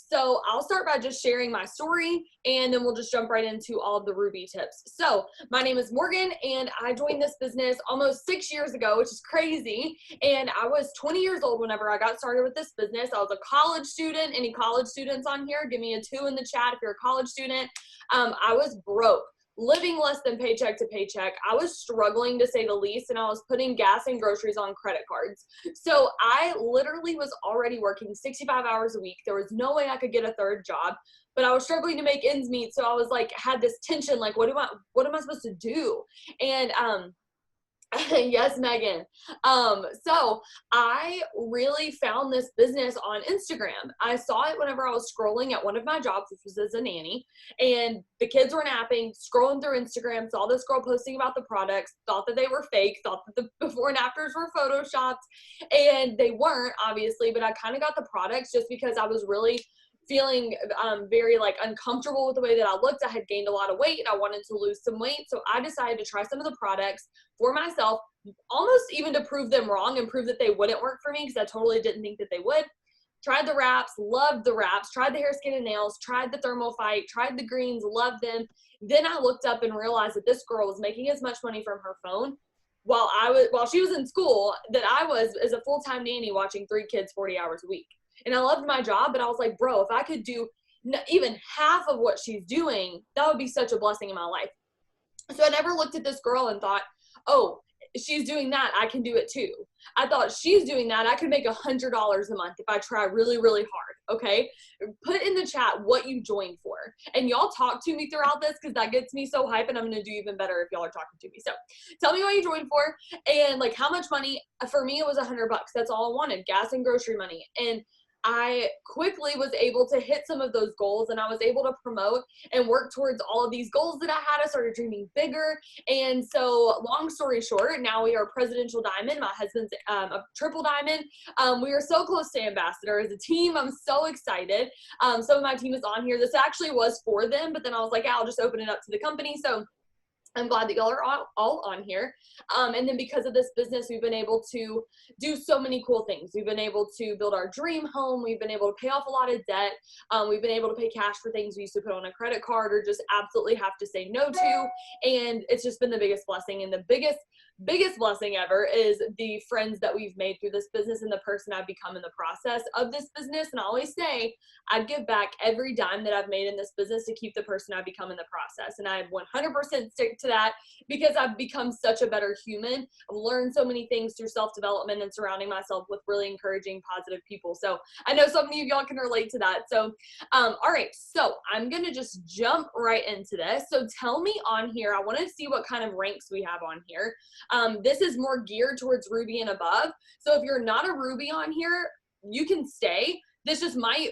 So I'll start by just sharing my story, and then we'll just jump right into all of the Ruby tips. So my name is Morgan, and I joined this business almost 6 years ago, which is crazy. And I was 20 years old whenever I got started with this business. I was a college student. Any college students on here? Give me a 2 in the chat if you're a college student. I was broke, living less than paycheck to paycheck. I was struggling to say the least, and I was putting gas and groceries on credit cards. So I literally was already working 65 hours a week. There was no way I could get a third job, but I was struggling to make ends meet. So I was like, had this tension, like, what am I supposed to do? And yes, Megan. So I really found this business on Instagram. I saw it whenever I was scrolling at one of my jobs, which was as a nanny, and the kids were napping, scrolling through Instagram, saw this girl posting about the products, thought that they were fake, thought that the before and afters were photoshopped, and they weren't, obviously, but I kind of got the products just because I was really feeling very like uncomfortable with the way that I looked. I had gained a lot of weight and I wanted to lose some weight. So I decided to try some of the products for myself, almost even to prove them wrong and prove that they wouldn't work for me, because I totally didn't think that they would. Tried the wraps, loved the wraps, tried the hair, skin, and nails, tried the thermal fight, tried the greens, loved them. Then I looked up and realized that this girl was making as much money from her phone while she was in school that I was as a full-time nanny watching 3 kids 40 hours a week. And I loved my job, but I was like, bro, if I could do even half of what she's doing, that would be such a blessing in my life. So I never looked at this girl and thought, oh, she's doing that, I can do it too. I thought, she's doing that, I could make $100 a month if I try really, really hard, okay? Put in the chat what you joined for. And y'all talk to me throughout this, because that gets me so hype, and I'm gonna do even better if y'all are talking to me. So tell me what you joined for, and like how much money. For me, it was $100. That's all I wanted, gas and grocery money. And I quickly was able to hit some of those goals, and I was able to promote and work towards all of these goals that I had. I started dreaming bigger. And so long story short, now we are Presidential Diamond. My husband's a Triple Diamond. We are so close to Ambassador as a team. I'm so excited. Some of my team is on here. This actually was for them, but then I was like, yeah, I'll just open it up to the company. So I'm glad that y'all are all on here. And then because of this business, we've been able to do so many cool things. We've been able to build our dream home. We've been able to pay off a lot of debt. We've been able to pay cash for things we used to put on a credit card or just absolutely have to say no to. And it's just been the biggest blessing. And the biggest blessing ever is the friends that we've made through this business and the person I've become in the process of this business. And I always say I'd give back every dime that I've made in this business to keep the person I've become in the process. And I 100% stick to that, because I've become such a better human. I've learned so many things through self-development and surrounding myself with really encouraging, positive people. So I know so many of y'all can relate to that. So, all right, so I'm going to just jump right into this. So tell me on here, I want to see what kind of ranks we have on here. This is more geared towards Ruby and above. So if you're not a Ruby on here, you can stay. This just might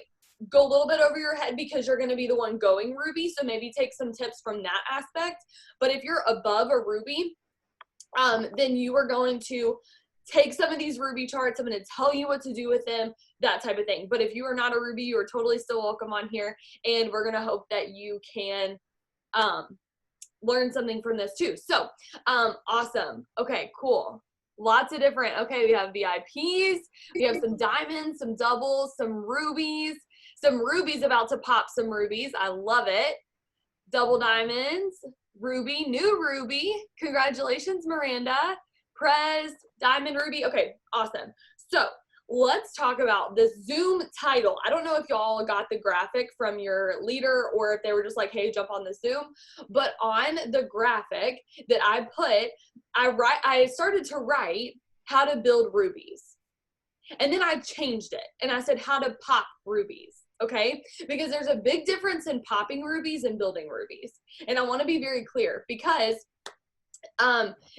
go a little bit over your head because you're going to be the one going Ruby. So maybe take some tips from that aspect. But if you're above a Ruby, then you are going to take some of these Ruby charts. I'm going to tell you what to do with them, that type of thing. But if you are not a Ruby, you are totally still welcome on here. And we're going to hope that you can learn something from this too. So awesome. Okay, cool. Lots of different, okay, we have VIPs, we have some diamonds, some doubles, some rubies about to pop some rubies. I love it. Double diamonds, ruby, new ruby. Congratulations, Miranda. Prez, diamond, ruby. Okay, awesome. So let's talk about the Zoom title. I don't know if y'all got the graphic from your leader or if they were just like, hey, jump on the Zoom. But on the graphic that I put, I started to write how to build rubies. And then I changed it and I said how to pop rubies. Okay, because there's a big difference in popping rubies and building rubies. And I want to be very clear, because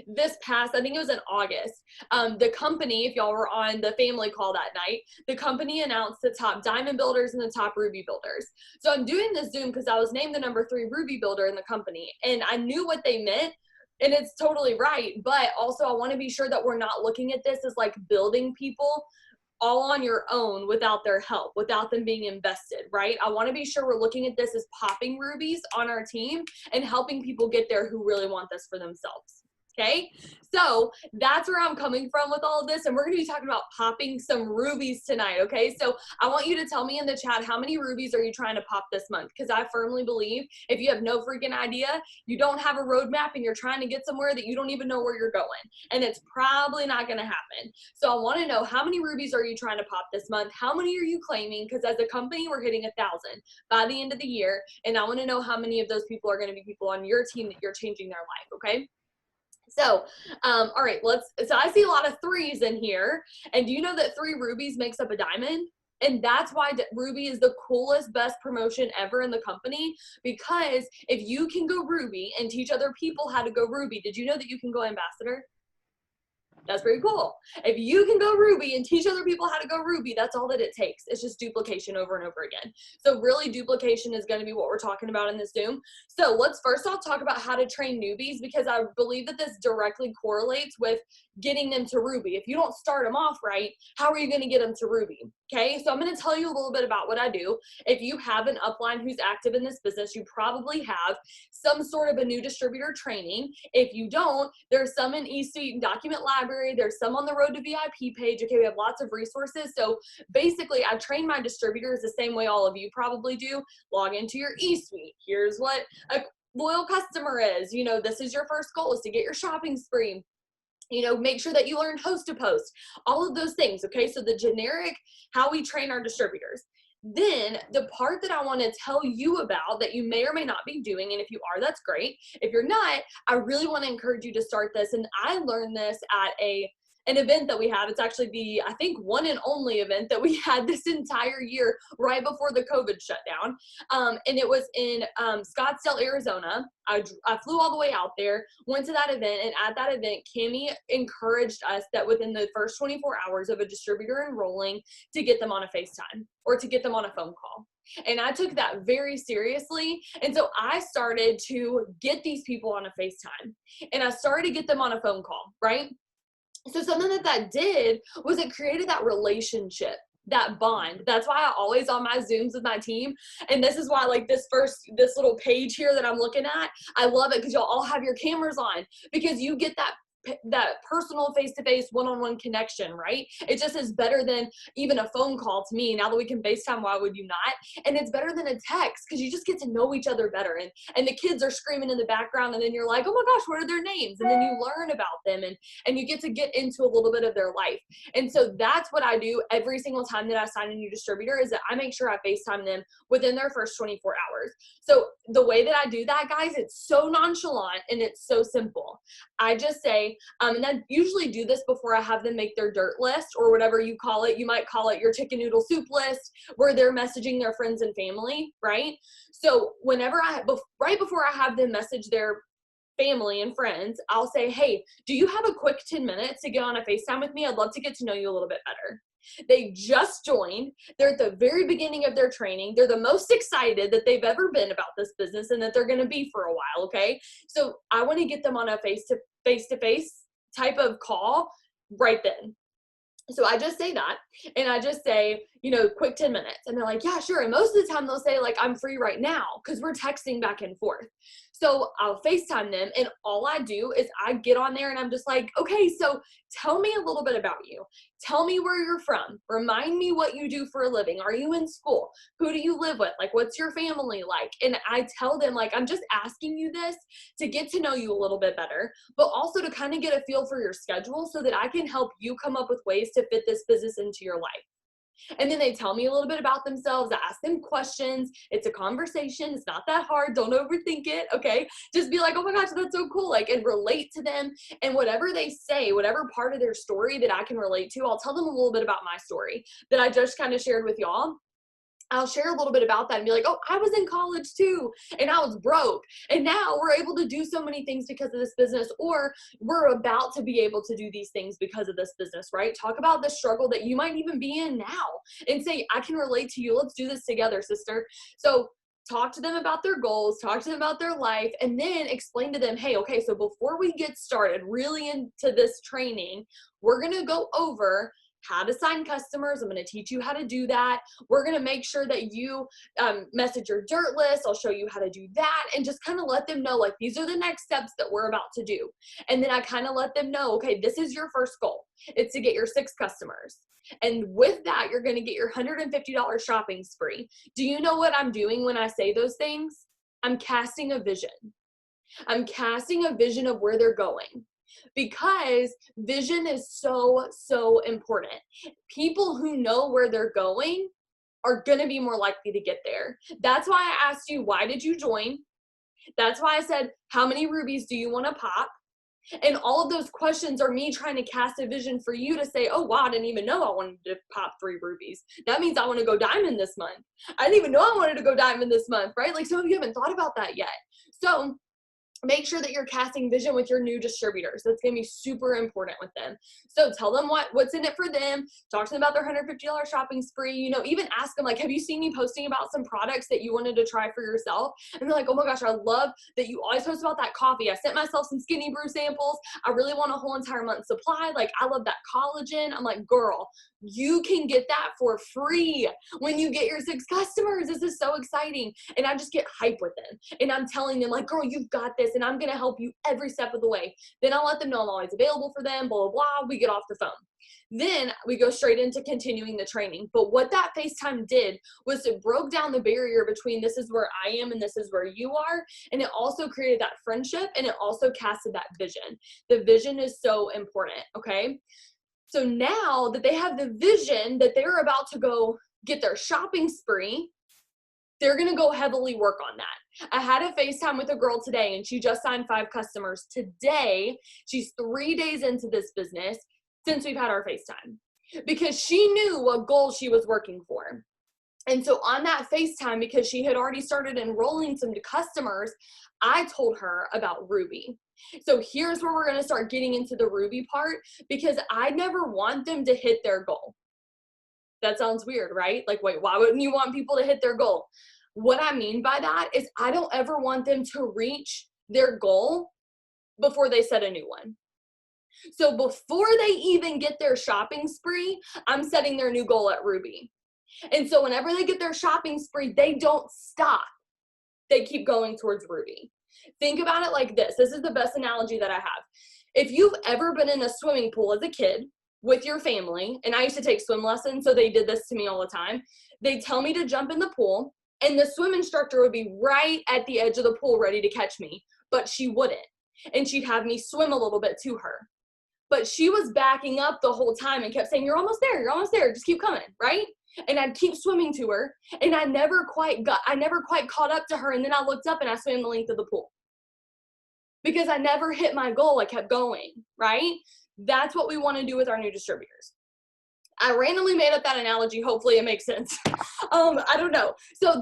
this past, I think it was in August, the company, if y'all were on the family call that night, the company announced the top diamond builders and the top ruby builders. So I'm doing this Zoom because I was named the #3 ruby builder in the company, and I knew what they meant. And it's totally right, but also I want to be sure that we're not looking at this as like building people all on your own without their help, without them being invested, right? I want to be sure we're looking at this as popping rubies on our team and helping people get there who really want this for themselves. Okay, so that's where I'm coming from with all of this, and we're going to be talking about popping some rubies tonight. Okay, so I want you to tell me in the chat, how many rubies are you trying to pop this month? Because I firmly believe if you have no freaking idea, you don't have a roadmap, and you're trying to get somewhere that you don't even know where you're going, and it's probably not going to happen. So I want to know, how many rubies are you trying to pop this month? How many are you claiming? Because as a company, we're hitting 1,000 by the end of the year, and I want to know how many of those people are going to be people on your team that you're changing their life. Okay. So, all right, so I see a lot of threes in here. And do you know that 3 rubies makes up a diamond? And that's why Ruby is the coolest, best promotion ever in the company, because if you can go Ruby and teach other people how to go Ruby, did you know that you can go ambassador? That's pretty cool. If you can go Ruby and teach other people how to go Ruby, that's all that it takes. It's just duplication over and over again. So really, duplication is going to be what we're talking about in this Zoom. So let's first off talk about how to train newbies, because I believe that this directly correlates with getting them to Ruby. If you don't start them off right, how are you going to get them to Ruby? Okay, so I'm going to tell you a little bit about what I do. If you have an upline who's active in this business, you probably have some sort of a new distributor training. If you don't, there's some in eSuite and Document Library. There's some on the Road to VIP page. Okay, we have lots of resources. So basically, I train my distributors the same way all of you probably do. Log into your eSuite. Here's what a loyal customer is. You know, this is your first goal, is to get your shopping spree. You know, make sure that you learn host to post, all of those things. Okay, so the generic, how we train our distributors. Then the part that I want to tell you about that you may or may not be doing, and if you are, that's great. If you're not, I really want to encourage you to start this. And I learned this at an event that we have. It's actually the, I think, one and only event that we had this entire year right before the COVID shutdown. And it was in Scottsdale, Arizona. I flew all the way out there, went to that event, and at that event, Cammie encouraged us that within the first 24 hours of a distributor enrolling, to get them on a FaceTime or to get them on a phone call. And I took that very seriously. And so I started to get these people on a FaceTime, and I started to get them on a phone call, right? So something that did was it created that relationship, that bond. That's why I always on my Zooms with my team. And this is why, like, this little page here that I'm looking at, I love it because y'all all have your cameras on, because you get that personal face-to-face one-on-one connection, right? It just is better than even a phone call to me. Now that we can FaceTime, why would you not? And it's better than a text, because you just get to know each other better. And the kids are screaming in the background, and then you're like, oh my gosh, what are their names? And then you learn about them, and you get to get into a little bit of their life. And so that's what I do every single time that I sign a new distributor, is that I make sure I FaceTime them within their first 24 hours. So the way that I do that, guys, it's so nonchalant and it's so simple. I just say, and I usually do this before I have them make their dirt list, or whatever you call it. You might call it your chicken noodle soup list, where they're messaging their friends and family, right? So whenever right before I have them message their family and friends, I'll say, hey, do you have a quick 10 minutes to get on a FaceTime with me? I'd love to get to know you a little bit better. They just joined. They're at the very beginning of their training. They're the most excited that they've ever been about this business, and that they're going to be for a while. Okay. So I want to get them on a face-to-face type of call right then. So I just say that, and I just say, you know, quick 10 minutes. And they're like, yeah, sure. And most of the time they'll say, like, I'm free right now, because we're texting back and forth. So I'll FaceTime them, and all I do is I get on there and I'm just like, okay, so tell me a little bit about you. Tell me where you're from. Remind me what you do for a living. Are you in school? Who do you live with? Like, what's your family like? And I tell them, like, I'm just asking you this to get to know you a little bit better, but also to kind of get a feel for your schedule, so that I can help you come up with ways to fit this business into your life. And then they tell me a little bit about themselves. I ask them questions. It's a conversation. It's not that hard. Don't overthink it. Okay. Just be like, oh my gosh, that's so cool. Like, and relate to them. And whatever they say, whatever part of their story that I can relate to, I'll tell them a little bit about my story that I just kind of shared with y'all. I'll share a little bit about that and be like, oh, I was in college too, and I was broke, and now we're able to do so many things because of this business, or we're about to be able to do these things because of this business, right? Talk about the struggle that you might even be in now and say, I can relate to you. Let's do this together, sister. So talk to them about their goals, talk to them about their life, and then explain to them, hey, okay, so before we get started really into this training, we're going to go over how to sign customers. I'm going to teach you how to do that. We're going to make sure that you message your dirt list. I'll show you how to do that, and just kind of let them know, like, these are the next steps that we're about to do. And then I kind of let them know, okay, this is your first goal. It's to get your 6 customers. And with that, you're going to get your $150 shopping spree. Do you know what I'm doing when I say those things? I'm casting a vision. I'm casting a vision of where they're going, because vision is so, so important. People who know where they're going are going to be more likely to get there. That's why I asked you, why did you join? That's why I said, how many rubies do you want to pop? And all of those questions are me trying to cast a vision for you to say, oh, wow, I didn't even know I wanted to pop 3 rubies. That means I want to go diamond this month. I didn't even know I wanted to go diamond this month, right? Like, some of you haven't thought about that yet. So make sure that you're casting vision with your new distributors. That's going to be super important with them. So tell them what's in it for them. Talk to them about their $150 shopping spree. You know, even ask them, like, have you seen me posting about some products that you wanted to try for yourself? And they're like, oh my gosh, I love that you always post about that coffee. I sent myself some Skinny Brew samples. I really want a whole entire month's supply. Like, I love that collagen. I'm like, girl, you can get that for free when you get your 6 customers. This is so exciting. And I just get hype with them. And I'm telling them, like, girl, you've got this, and I'm going to help you every step of the way. Then I'll let them know I'm always available for them, blah, blah, blah. We get off the phone. Then we go straight into continuing the training. But what that FaceTime did was it broke down the barrier between this is where I am and this is where you are. And it also created that friendship, and it also casted that vision. The vision is so important, okay? So now that they have the vision that they're about to go get their shopping spree, they're going to go heavily work on that. I had a FaceTime with a girl today, and she just signed 5 customers today. She's 3 days into this business since we've had our FaceTime, because she knew what goal she was working for. And so on that FaceTime, because she had already started enrolling some customers, I told her about Ruby. So here's where we're going to start getting into the Ruby part, because I never want them to hit their goal. That sounds weird, right? Like, wait, why wouldn't you want people to hit their goal? What I mean by that is I don't ever want them to reach their goal before they set a new one. So before they even get their shopping spree, I'm setting their new goal at Ruby. And so whenever they get their shopping spree, they don't stop. They keep going towards Ruby. Think about it like this. This is the best analogy that I have. If you've ever been in a swimming pool as a kid with your family, and I used to take swim lessons, so they did this to me all the time. They'd tell me to jump in the pool, and the swim instructor would be right at the edge of the pool ready to catch me, but she wouldn't. And she'd have me swim a little bit to her. But she was backing up the whole time and kept saying, you're almost there, just keep coming, right? And I'd keep swimming to her, and I never quite caught up to her, and then I looked up and I swam the length of the pool. Because I never hit my goal, I kept going, right? That's what we want to do with our new distributors. I randomly made up that analogy. Hopefully it makes sense. I don't know. So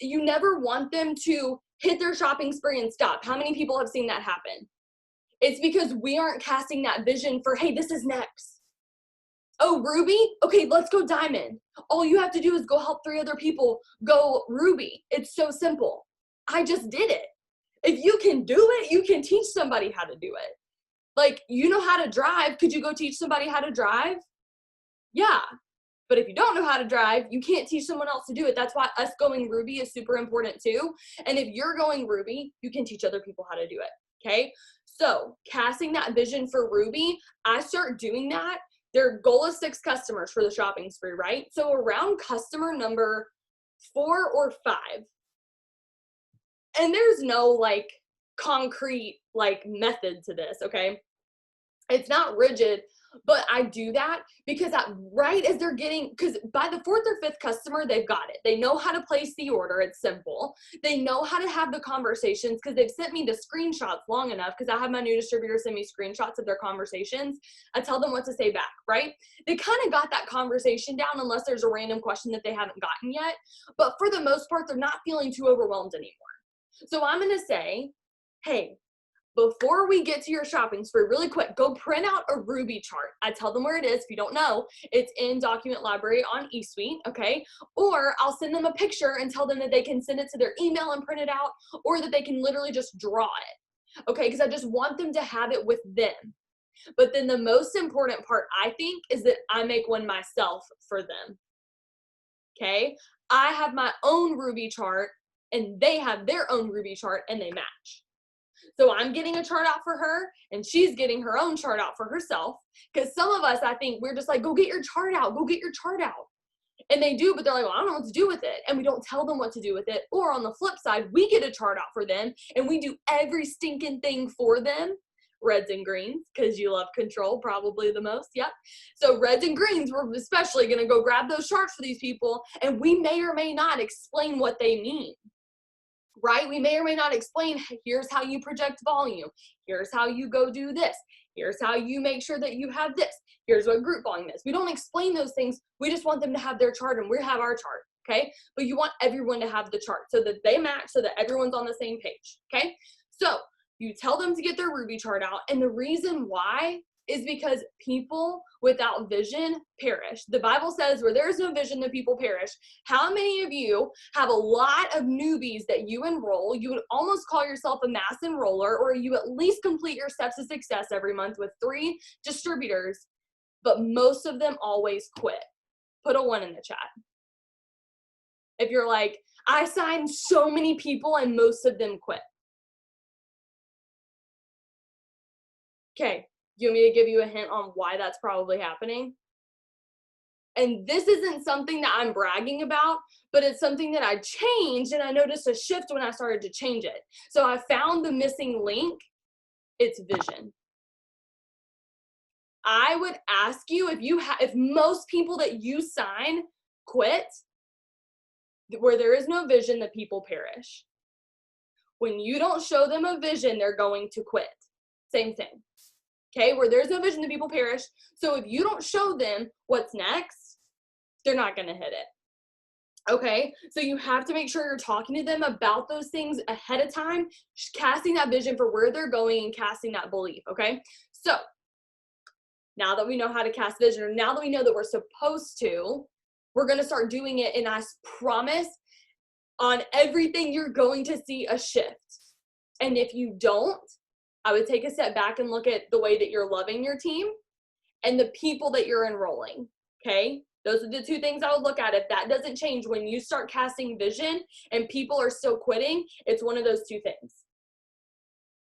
you never want them to hit their shopping spree and stop. How many people have seen that happen? It's because we aren't casting that vision for, hey, this is next. Oh, Ruby? Okay, let's go diamond. All you have to do is go help 3 other people go Ruby. It's so simple. I just did it. If you can do it, you can teach somebody how to do it. Like, you know how to drive. Could you go teach somebody how to drive? Yeah. But if you don't know how to drive, you can't teach someone else to do it. That's why us going Ruby is super important too. And if you're going Ruby, you can teach other people how to do it. Okay. So casting that vision for Ruby, I start doing that. Their goal is 6 customers for the shopping spree, right? So around customer number 4 or 5, and there's no like concrete like method to this, okay? It's not rigid, but I do that because right as they're getting, because by the 4th or 5th customer, they've got it. They know how to place the order. It's simple. They know how to have the conversations because they've sent me the screenshots long enough, because I have my new distributor send me screenshots of their conversations. I tell them what to say back, right? They kind of got that conversation down, unless there's a random question that they haven't gotten yet. But for the most part, they're not feeling too overwhelmed anymore. So I'm going to say, hey, before we get to your shopping spree, really quick, go print out a Ruby chart. I tell them where it is. If you don't know, it's in Document Library on eSuite, okay? Or I'll send them a picture and tell them that they can send it to their email and print it out, or that they can literally just draw it, okay? Because I just want them to have it with them. But then the most important part, I think, is that I make one myself for them. Okay? I have my own Ruby chart and they have their own Ruby chart and they match. So I'm getting a chart out for her and she's getting her own chart out for herself. Because some of us, I think, we're just like, go get your chart out, go get your chart out. And they do, but they're like, well, I don't know what to do with it. And we don't tell them what to do with it. Or on the flip side, we get a chart out for them and we do every stinking thing for them. Reds and greens, because you love control probably the most. Yep. So reds and greens, we're especially going to go grab those charts for these people. And we may or may not explain what they mean. Right? We may or may not explain, here's how you project volume. Here's how you go do this. Here's how you make sure that you have this. Here's what group volume is. We don't explain those things. We just want them to have their chart and we have our chart. Okay? But you want everyone to have the chart so that they match, so that everyone's on the same page. Okay? So you tell them to get their Ruby chart out. And the reason why is because people without vision perish. The Bible says where there is no vision, the people perish. How many of you have a lot of newbies that you enroll? You would almost call yourself a mass enroller, or you at least complete your steps of success every month with 3 distributors, but most of them always quit. Put a 1 in the chat. If you're like, I signed so many people and most of them quit. Okay. You want me to give you a hint on why that's probably happening? And this isn't something that I'm bragging about, but it's something that I changed and I noticed a shift when I started to change it. So I found the missing link. It's vision. I would ask you if most people that you sign quit, where there is no vision, the people perish. When you don't show them a vision, they're going to quit. Same thing. Okay, where there's no vision, the people perish. So if you don't show them what's next, they're not going to hit it. Okay, so you have to make sure you're talking to them about those things ahead of time, casting that vision for where they're going and casting that belief. Okay, so now that we know how to cast vision, or now that we know that we're supposed to, we're going to start doing it. And I promise on everything, you're going to see a shift. And if you don't, I would take a step back and look at the way that you're loving your team and the people that you're enrolling, okay? Those are the 2 things I would look at. If that doesn't change, when you start casting vision and people are still quitting, it's one of those 2 things.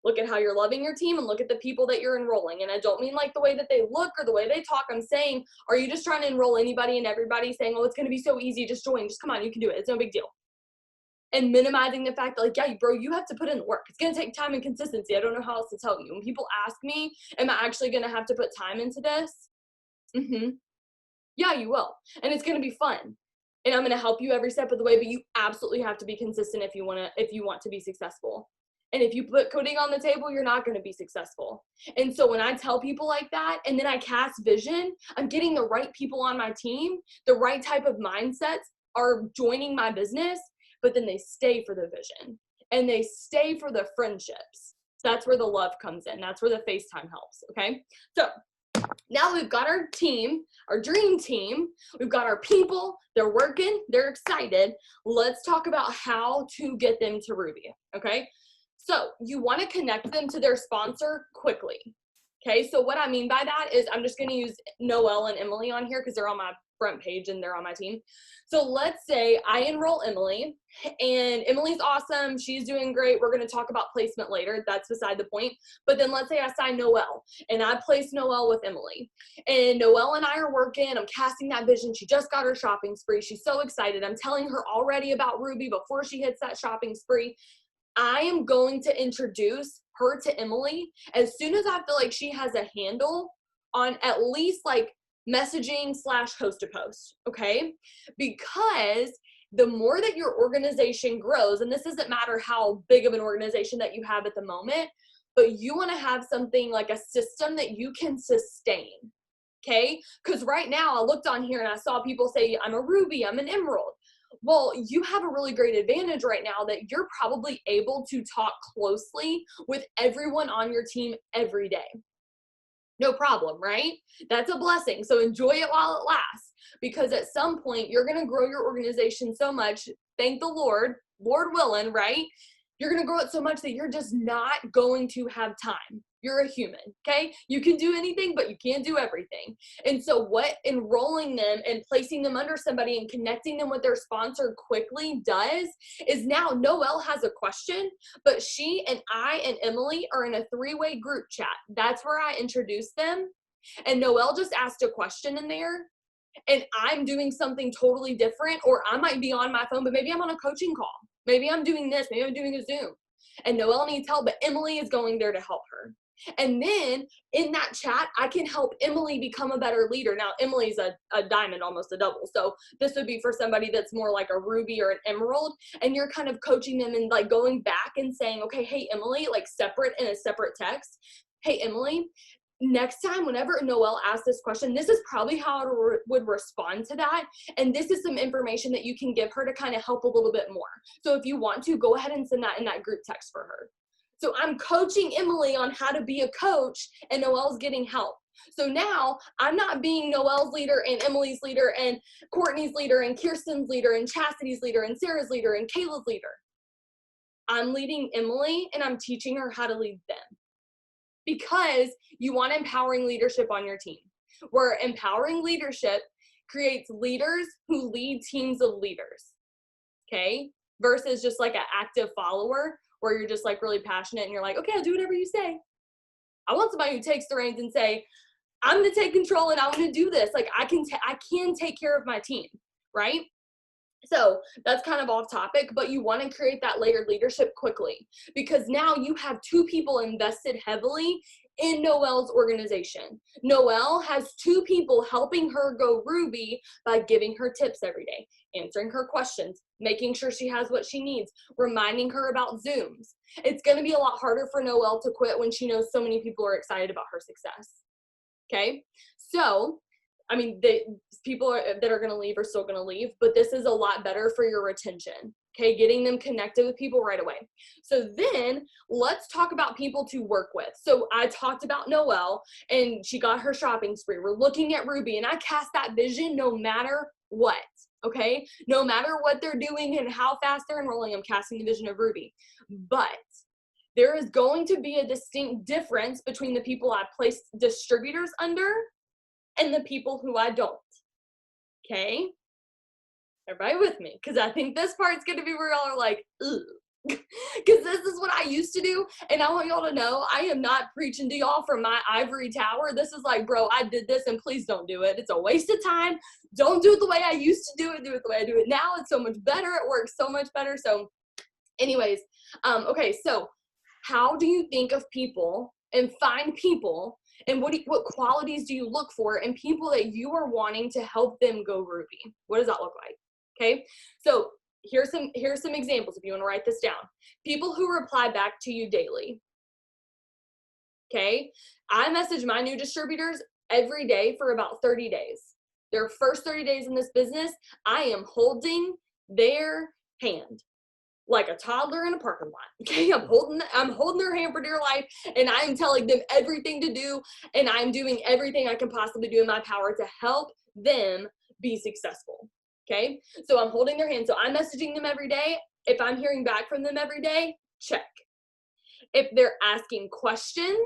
Look at how you're loving your team and look at the people that you're enrolling. And I don't mean like the way that they look or the way they talk. I'm saying, are you just trying to enroll anybody and everybody saying, oh, it's going to be so easy, just join, just come on, you can do it, it's no big deal. And minimizing the fact that, like, yeah, bro, you have to put in the work. It's going to take time and consistency. I don't know how else to tell you. When people ask me, am I actually going to have to put time into this? Yeah, you will. And it's going to be fun. And I'm going to help you every step of the way, but you absolutely have to be consistent if you want to be successful. And if you put coding on the table, you're not going to be successful. And so when I tell people like that, and then I cast vision, I'm getting the right people on my team, the right type of mindsets are joining my business, but then they stay for the vision and they stay for the friendships. That's where the love comes in. That's where the FaceTime helps. Okay. So now we've got our team, our dream team. We've got our people. They're working. They're excited. Let's talk about how to get them to Ruby. Okay. So you want to connect them to their sponsor quickly. Okay. So what I mean by that is I'm just going to use Noelle and Emily on here because they're on my front page and they're on my team. So let's say I enroll Emily and Emily's awesome. She's doing great. We're going to talk about placement later. That's beside the point. But then let's say I sign Noelle and I place Noelle with Emily and Noelle and I are working. I'm casting that vision. She just got her shopping spree. She's so excited. I'm telling her already about Ruby before she hits that shopping spree. I am going to introduce her to Emily as soon as I feel like she has a handle on at least like messaging / host to post, okay? Because the more that your organization grows, and this doesn't matter how big of an organization that you have at the moment, but you want to have something like a system that you can sustain, okay? Because right now I looked on here and I saw people say, I'm a Ruby, I'm an Emerald. Well, you have a really great advantage right now that you're probably able to talk closely with everyone on your team every day. No problem, right? That's a blessing. So enjoy it while it lasts, because at some point you're going to grow your organization so much, thank the Lord, Lord willing, right? You're going to grow it so much that you're just not going to have time. You're a human, okay? You can do anything, but you can't do everything. And so what enrolling them and placing them under somebody and connecting them with their sponsor quickly does is now Noelle has a question, but she and I and Emily are in a three-way group chat. That's where I introduce them. And Noelle just asked a question in there, and I'm doing something totally different, or I might be on my phone, but maybe I'm on a coaching call. Maybe I'm doing this, maybe I'm doing a Zoom. And Noelle needs help, but Emily is going there to help her. And then in that chat, I can help Emily become a better leader. Now, Emily's a diamond, almost a double. So this would be for somebody that's more like a ruby or an emerald. And you're kind of coaching them and like going back and saying, okay, hey, Emily, like separate in a separate text. Hey, Emily, next time, whenever Noelle asks this question, this is probably how I would respond to that. And this is some information that you can give her to kind of help a little bit more. So if you want to, go ahead and send that in that group text for her. So I'm coaching Emily on how to be a coach, and Noelle's getting help. So now I'm not being Noelle's leader and Emily's leader and Courtney's leader and Kirsten's leader and Chastity's leader and Sarah's leader and Kayla's leader. I'm leading Emily, and I'm teaching her how to lead them. Because you want empowering leadership on your team. Where empowering leadership creates leaders who lead teams of leaders, okay? Versus just like an active follower where you're just like really passionate and you're like, okay, I'll do whatever you say. I want somebody who takes the reins and say, I'm gonna take control and I'm gonna do this. Like I can take care of my team, right? So that's kind of off topic, but you want to create that layered leadership quickly because now you have two people invested heavily in Noelle's organization. Noelle has two people helping her go Ruby by giving her tips every day, answering her questions, making sure she has what she needs, reminding her about Zooms. It's going to be a lot harder for Noelle to quit when she knows so many people are excited about her success. Okay, so I mean, people that are going to leave are still going to leave, but this is a lot better for your retention, okay? Getting them connected with people right away. So then let's talk about people to work with. So I talked about Noelle, and she got her shopping spree. We're looking at Ruby, and I cast that vision no matter what, okay? No matter what they're doing and how fast they're enrolling, I'm casting the vision of Ruby. But there is going to be a distinct difference between the people I place distributors under and the people who I don't, okay? Everybody with me? Because I think this part's going to be where y'all are like, ugh. Because this is what I used to do, and I want y'all to know I am not preaching to y'all from my ivory tower. This is like, bro, I did this, and please don't do it. It's a waste of time. Don't do it the way I used to do it. Do it the way I do it now. It's so much better. It works so much better. So anyways, okay, so how do you think of people and find people, and what qualities do you look for in people that you are wanting to help them go Ruby? What does that look like? Okay, so here's some examples if you want to write this down. People who reply back to you daily. Okay, I message my new distributors every day for about 30 days. Their first 30 days in this business, I am holding their hand like a toddler in a parking lot. Okay, I'm holding their hand for dear life, and I'm telling them everything to do, and I'm doing everything I can possibly do in my power to help them be successful. Okay, so I'm holding their hand. So I'm messaging them every day. If I'm hearing back from them every day, check. If they're asking questions,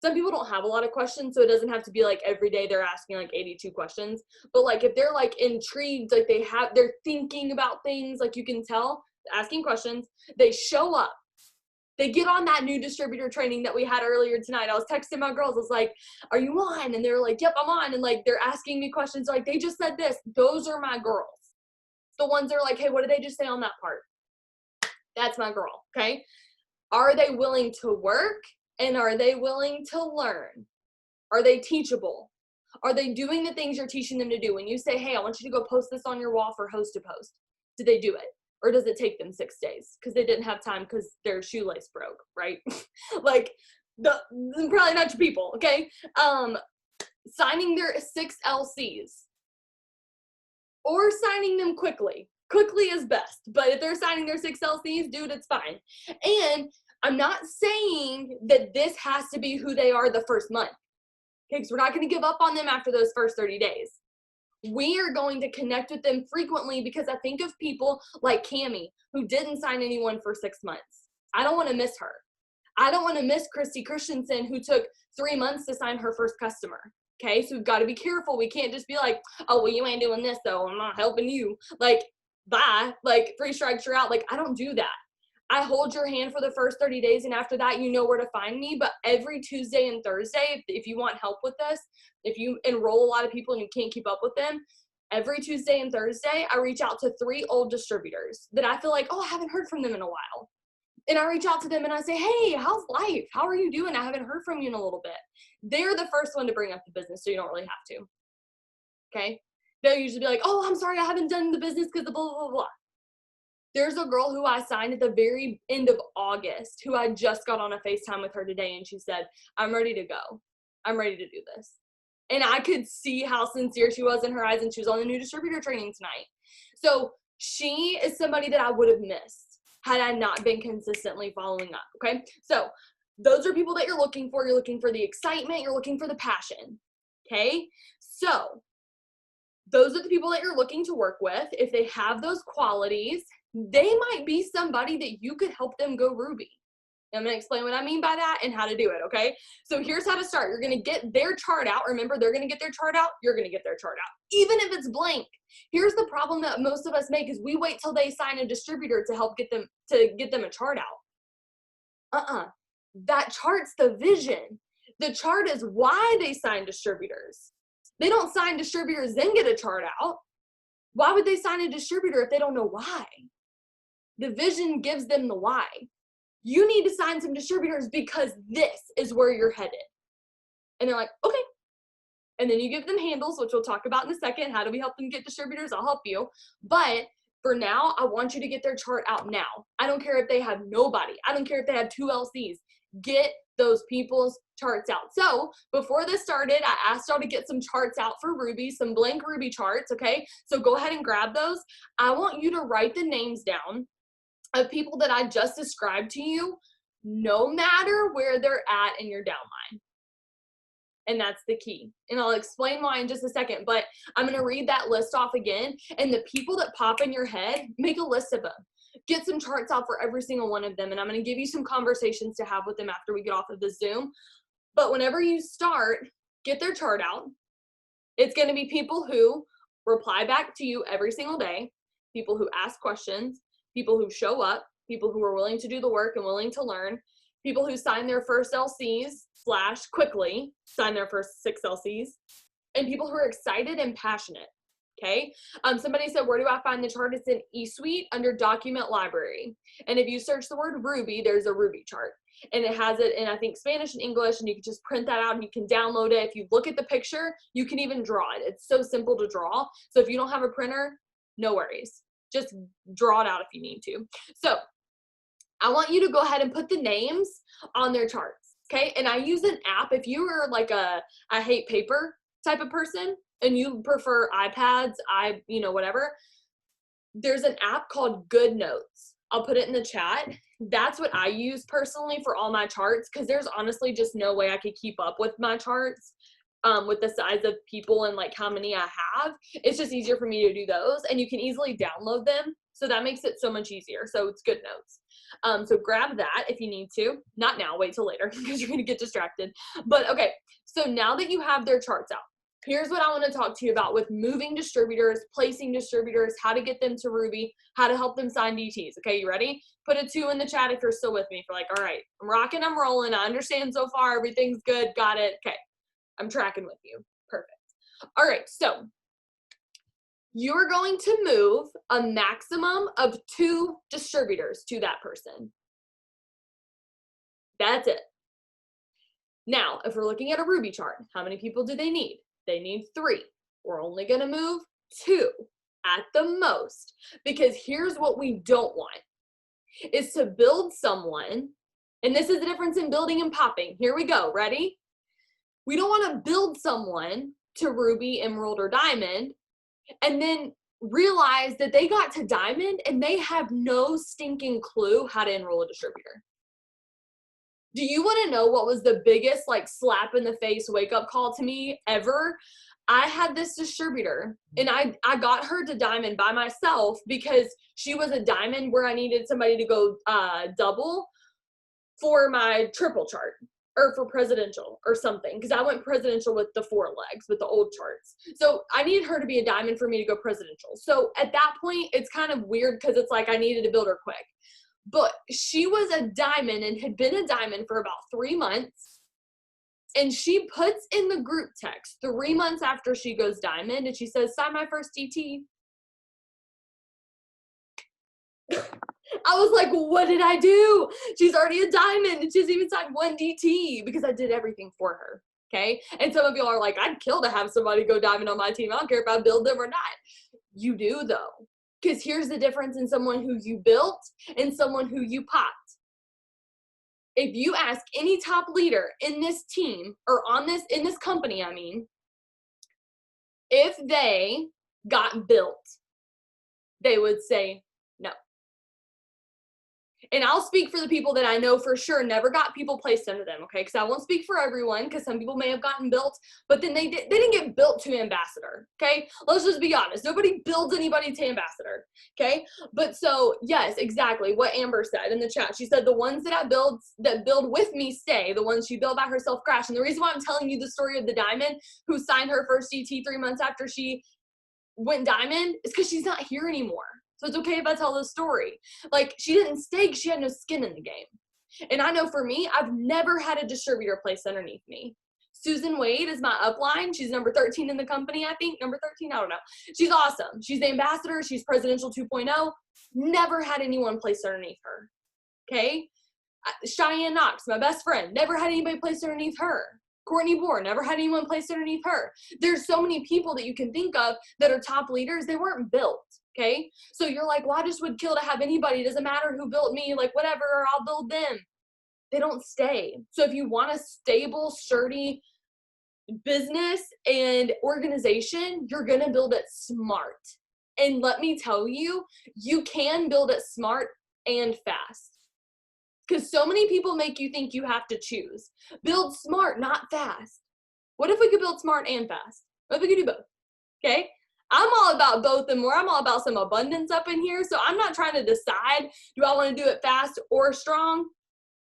some people don't have a lot of questions, so it doesn't have to be like every day they're asking like 82 questions. But like if they're like intrigued, like they're thinking about things, like you can tell, asking questions, they show up. They get on that new distributor training that we had earlier tonight. I was texting my girls. I was like, are you on? And they were like, yep, I'm on. And like, they're asking me questions. Like, they just said this. Those are my girls. The ones that are like, hey, what did they just say on that part? That's my girl, okay? Are they willing to work? And are they willing to learn? Are they teachable? Are they doing the things you're teaching them to do? When you say, hey, I want you to go post this on your wall for host to post, did they do it? Or does it take them 6 days because they didn't have time because their shoelace broke, right? Like, probably not your people, okay? Signing their 6 LCs or signing them quickly. Quickly is best, but if they're signing their 6 LCs, dude, it's fine. And I'm not saying that this has to be who they are the first month, okay? Because we're not going to give up on them after those first 30 days. We are going to connect with them frequently because I think of people like Cammie who didn't sign anyone for 6 months. I don't want to miss her. I don't want to miss Christy Christensen, who took 3 months to sign her first customer. Okay, so we've got to be careful. We can't just be like, oh, well, you ain't doing this, though. I'm not helping you. Like, bye. Like, 3 strikes, you're out. Like, I don't do that. I hold your hand for the first 30 days, and after that, you know where to find me. But every Tuesday and Thursday, if you want help with this, if you enroll a lot of people and you can't keep up with them, every Tuesday and Thursday, I reach out to 3 old distributors that I feel like, oh, I haven't heard from them in a while. And I reach out to them and I say, hey, how's life? How are you doing? I haven't heard from you in a little bit. They're the first one to bring up the business, so you don't really have to. Okay? They'll usually be like, oh, I'm sorry, I haven't done the business because of blah, blah, blah, blah. There's a girl who I signed at the very end of August who I just got on a FaceTime with her today, and she said, I'm ready to go. I'm ready to do this. And I could see how sincere she was in her eyes, and she was on the new distributor training tonight. So she is somebody that I would have missed had I not been consistently following up, okay? So those are people that you're looking for. You're looking for the excitement. You're looking for the passion, okay? So those are the people that you're looking to work with. If they have those qualities, they might be somebody that you could help them go Ruby. I'm going to explain what I mean by that and how to do it, okay? So here's how to start. You're going to get their chart out. Remember, they're going to get their chart out. You're going to get their chart out, even if it's blank. Here's the problem that most of us make is we wait till they sign a distributor to help get them a chart out. That chart's the vision. The chart is why they sign distributors. They don't sign distributors then get a chart out. Why would they sign a distributor if they don't know why? The vision gives them the why. You need to sign some distributors because this is where you're headed. And they're like, okay. And then you give them handles, which we'll talk about in a second. How do we help them get distributors? I'll help you. But for now, I want you to get their chart out now. I don't care if they have nobody. I don't care if they have 2 LCs. Get those people's charts out. So before this started, I asked y'all to get some charts out for Ruby, some blank Ruby charts, okay? So go ahead and grab those. I want you to write the names down of people that I just described to you, no matter where they're at in your downline. And that's the key. And I'll explain why in just a second, but I'm going to read that list off again. And the people that pop in your head, make a list of them. Get some charts out for every single one of them. And I'm going to give you some conversations to have with them after we get off of the Zoom. But whenever you start, get their chart out. It's going to be people who reply back to you every single day, people who ask questions, people who show up, people who are willing to do the work and willing to learn, people who sign their first LCs / quickly sign their first 6 LCs, and people who are excited and passionate, okay? Somebody said, where do I find the chart? It's in eSuite under Document Library. And if you search the word Ruby, there's a Ruby chart. And it has it in, I think, Spanish and English, and you can just print that out and you can download it. If you look at the picture, you can even draw it. It's so simple to draw. So if you don't have a printer, no worries. Just draw it out if you need to. So I want you to go ahead and put the names on their charts, okay? And I use an app. If you are like I hate paper type of person and you prefer iPads, whatever, there's an app called Good Notes. I'll put it in the chat. That's what I use personally for all my charts because there's honestly just no way I could keep up with my charts. With the size of people and like how many I have, it's just easier for me to do those, and you can easily download them. So that makes it so much easier. So it's Good Notes. So grab that if you need to. Not now, wait till later because you're going to get distracted. But okay, so now that you have their charts out, here's what I want to talk to you about with moving distributors, placing distributors, how to get them to Ruby, how to help them sign DTs. Okay, you ready? Put a 2 in the chat if you're still with me. If you're like, all right, I'm rocking, I'm rolling. I understand so far. Everything's good. Got it. Okay. I'm tracking with you. Perfect. All right, so you're going to move a maximum of 2 distributors to that person. That's it. Now, if we're looking at a Ruby chart, how many people do they need? They need 3. We're only going to move 2 at the most, because here's what we don't want, is to build someone, and this is the difference in building and popping. Here we go. Ready? We don't want to build someone to Ruby, Emerald, or Diamond and then realize that they got to Diamond and they have no stinking clue how to enroll a distributor. Do you want to know what was the biggest slap in the face wake up call to me ever? I had this distributor and I got her to Diamond by myself because she was a Diamond where I needed somebody to go double. for my triple chart or for presidential or something, because I went presidential with the 4 legs with the old charts. So I needed her to be a diamond for me to go presidential. So at that point, it's kind of weird because it's like I needed to build her quick. But she was a diamond and had been a diamond for about 3 months. And she puts in the group text 3 months after she goes diamond, and she says, sign my first DT. I was like, what did I do? She's already a diamond and she hasn't even signed 1 DT because I did everything for her. Okay. And some of y'all are like, I'd kill to have somebody go diamond on my team. I don't care if I build them or not. You do though. Because here's the difference in someone who you built and someone who you popped. If you ask any top leader in this team or in this company, I mean, if they got built, they would say no. And I'll speak for the people that I know for sure never got people placed under them, okay? Because I won't speak for everyone, because some people may have gotten built, but then they didn't get built to ambassador, okay? Let's just be honest. Nobody builds anybody to ambassador, okay? But so, yes, exactly what Amber said in the chat. She said the ones that build with me stay. The ones she built by herself crash. And the reason why I'm telling you the story of the diamond who signed her first DT 3 months after she went diamond is because she's not here anymore. So it's okay if I tell this story. Like, she didn't stay, she had no skin in the game. And I know for me, I've never had a distributor placed underneath me. Susan Wade is my upline. She's number 13 in the company, I think. Number 13, I don't know. She's awesome. She's the ambassador. She's presidential 2.0. Never had anyone placed underneath her. Okay? Cheyenne Knox, my best friend. Never had anybody placed underneath her. Courtney Bohr, never had anyone placed underneath her. There's so many people that you can think of that are top leaders. They weren't built. Okay. So you're like, well, I just would kill to have anybody. It doesn't matter who built me, like whatever, or I'll build them. They don't stay. So if you want a stable, sturdy business and organization, you're going to build it smart. And let me tell you, you can build it smart and fast. Because so many people make you think you have to choose. Build smart, not fast. What if we could build smart and fast? What if we could do both? Okay. I'm all about both and more. I'm all about some abundance up in here. So I'm not trying to decide, do I want to do it fast or strong?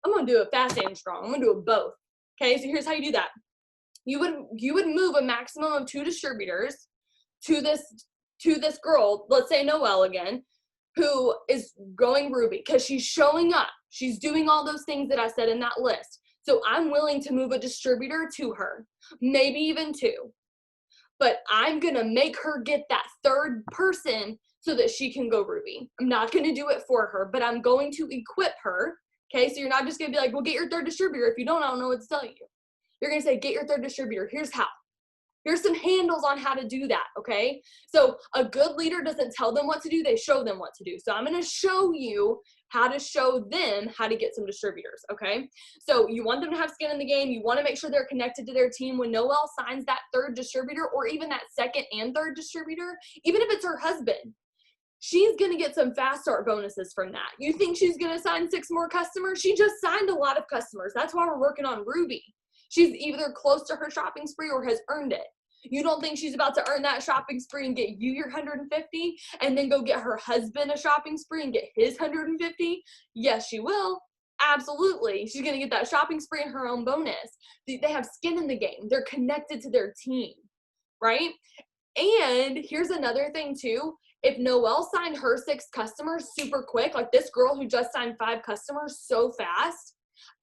I'm going to do it fast and strong. I'm going to do it both. Okay, so here's how you do that. You would move a maximum of 2 distributors to this girl, let's say Noelle again, who is going Ruby because she's showing up. She's doing all those things that I said in that list. So I'm willing to move a distributor to her, maybe even 2. But I'm going to make her get that 3rd person so that she can go Ruby. I'm not going to do it for her, but I'm going to equip her. Okay, so you're not just going to be like, well, get your 3rd distributor. If you don't, I don't know what to tell you. You're going to say, get your 3rd distributor. Here's how. Here's some handles on how to do that, okay? So a good leader doesn't tell them what to do. They show them what to do. So I'm going to show you how to show them how to get some distributors, okay? So you want them to have skin in the game. You want to make sure they're connected to their team. When Noelle signs that 3rd distributor or even that 2nd and 3rd distributor, even if it's her husband, she's going to get some fast start bonuses from that. You think she's going to sign 6 more customers? She just signed a lot of customers. That's why we're working on Ruby. She's either close to her shopping spree or has earned it. You don't think she's about to earn that shopping spree and get you your 150 and then go get her husband a shopping spree and get his 150? Yes, she will. Absolutely. She's going to get that shopping spree and her own bonus. They have skin in the game. They're connected to their team, right? And here's another thing too. If Noelle signed her 6 customers super quick, like this girl who just signed 5 customers so fast,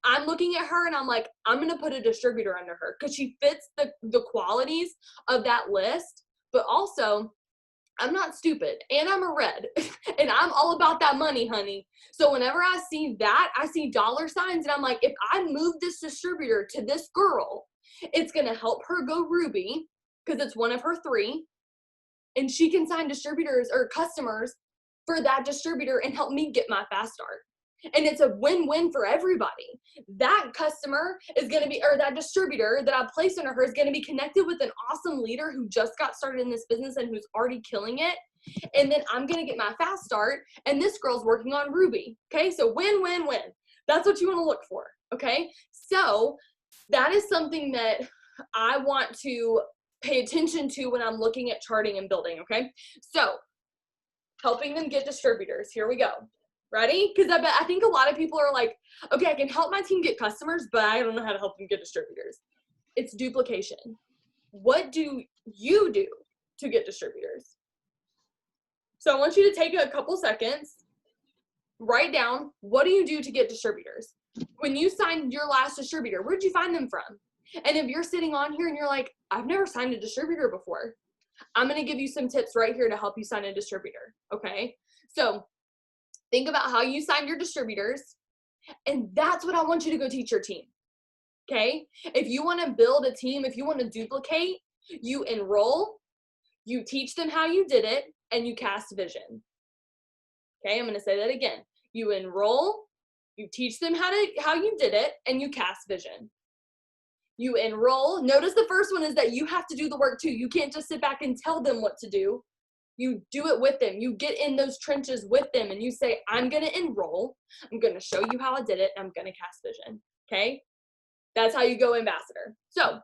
I'm looking at her and I'm like, I'm going to put a distributor under her because she fits the qualities of that list. But also, I'm not stupid and I'm a red and I'm all about that money, honey. So whenever I see that, I see dollar signs and I'm like, if I move this distributor to this girl, it's going to help her go Ruby because it's one of her 3. And she can sign distributors or customers for that distributor and help me get my fast start. And it's a win-win for everybody. That customer is going to be, or that distributor that I placed under her is going to be connected with an awesome leader who just got started in this business and who's already killing it. And then I'm going to get my fast start and this girl's working on Ruby. Okay. So win-win-win. That's what you want to look for. Okay. So that is something that I want to pay attention to when I'm looking at charting and building. Okay. So helping them get distributors. Here we go. Ready? Because I think a lot of people are like, okay, I can help my team get customers, but I don't know how to help them get distributors. It's duplication. What do you do to get distributors? So I want you to take a couple seconds, write down, what do you do to get distributors? When you signed your last distributor, where'd you find them from? And if you're sitting on here and you're like, I've never signed a distributor before, I'm going to give you some tips right here to help you sign a distributor. Okay. So think about how you signed your distributors, and that's what I want you to go teach your team. Okay. If you want to build a team, if you want to duplicate, you enroll, you teach them how you did it, and you cast vision. Okay. I'm going to say that again. You enroll, you teach them how you did it, and you cast vision. You enroll. Notice the first one is that you have to do the work too. You can't just sit back and tell them what to do. You do it with them. You get in those trenches with them and you say, I'm going to enroll. I'm going to show you how I did it. And I'm going to cast vision. Okay. That's how you go ambassador. So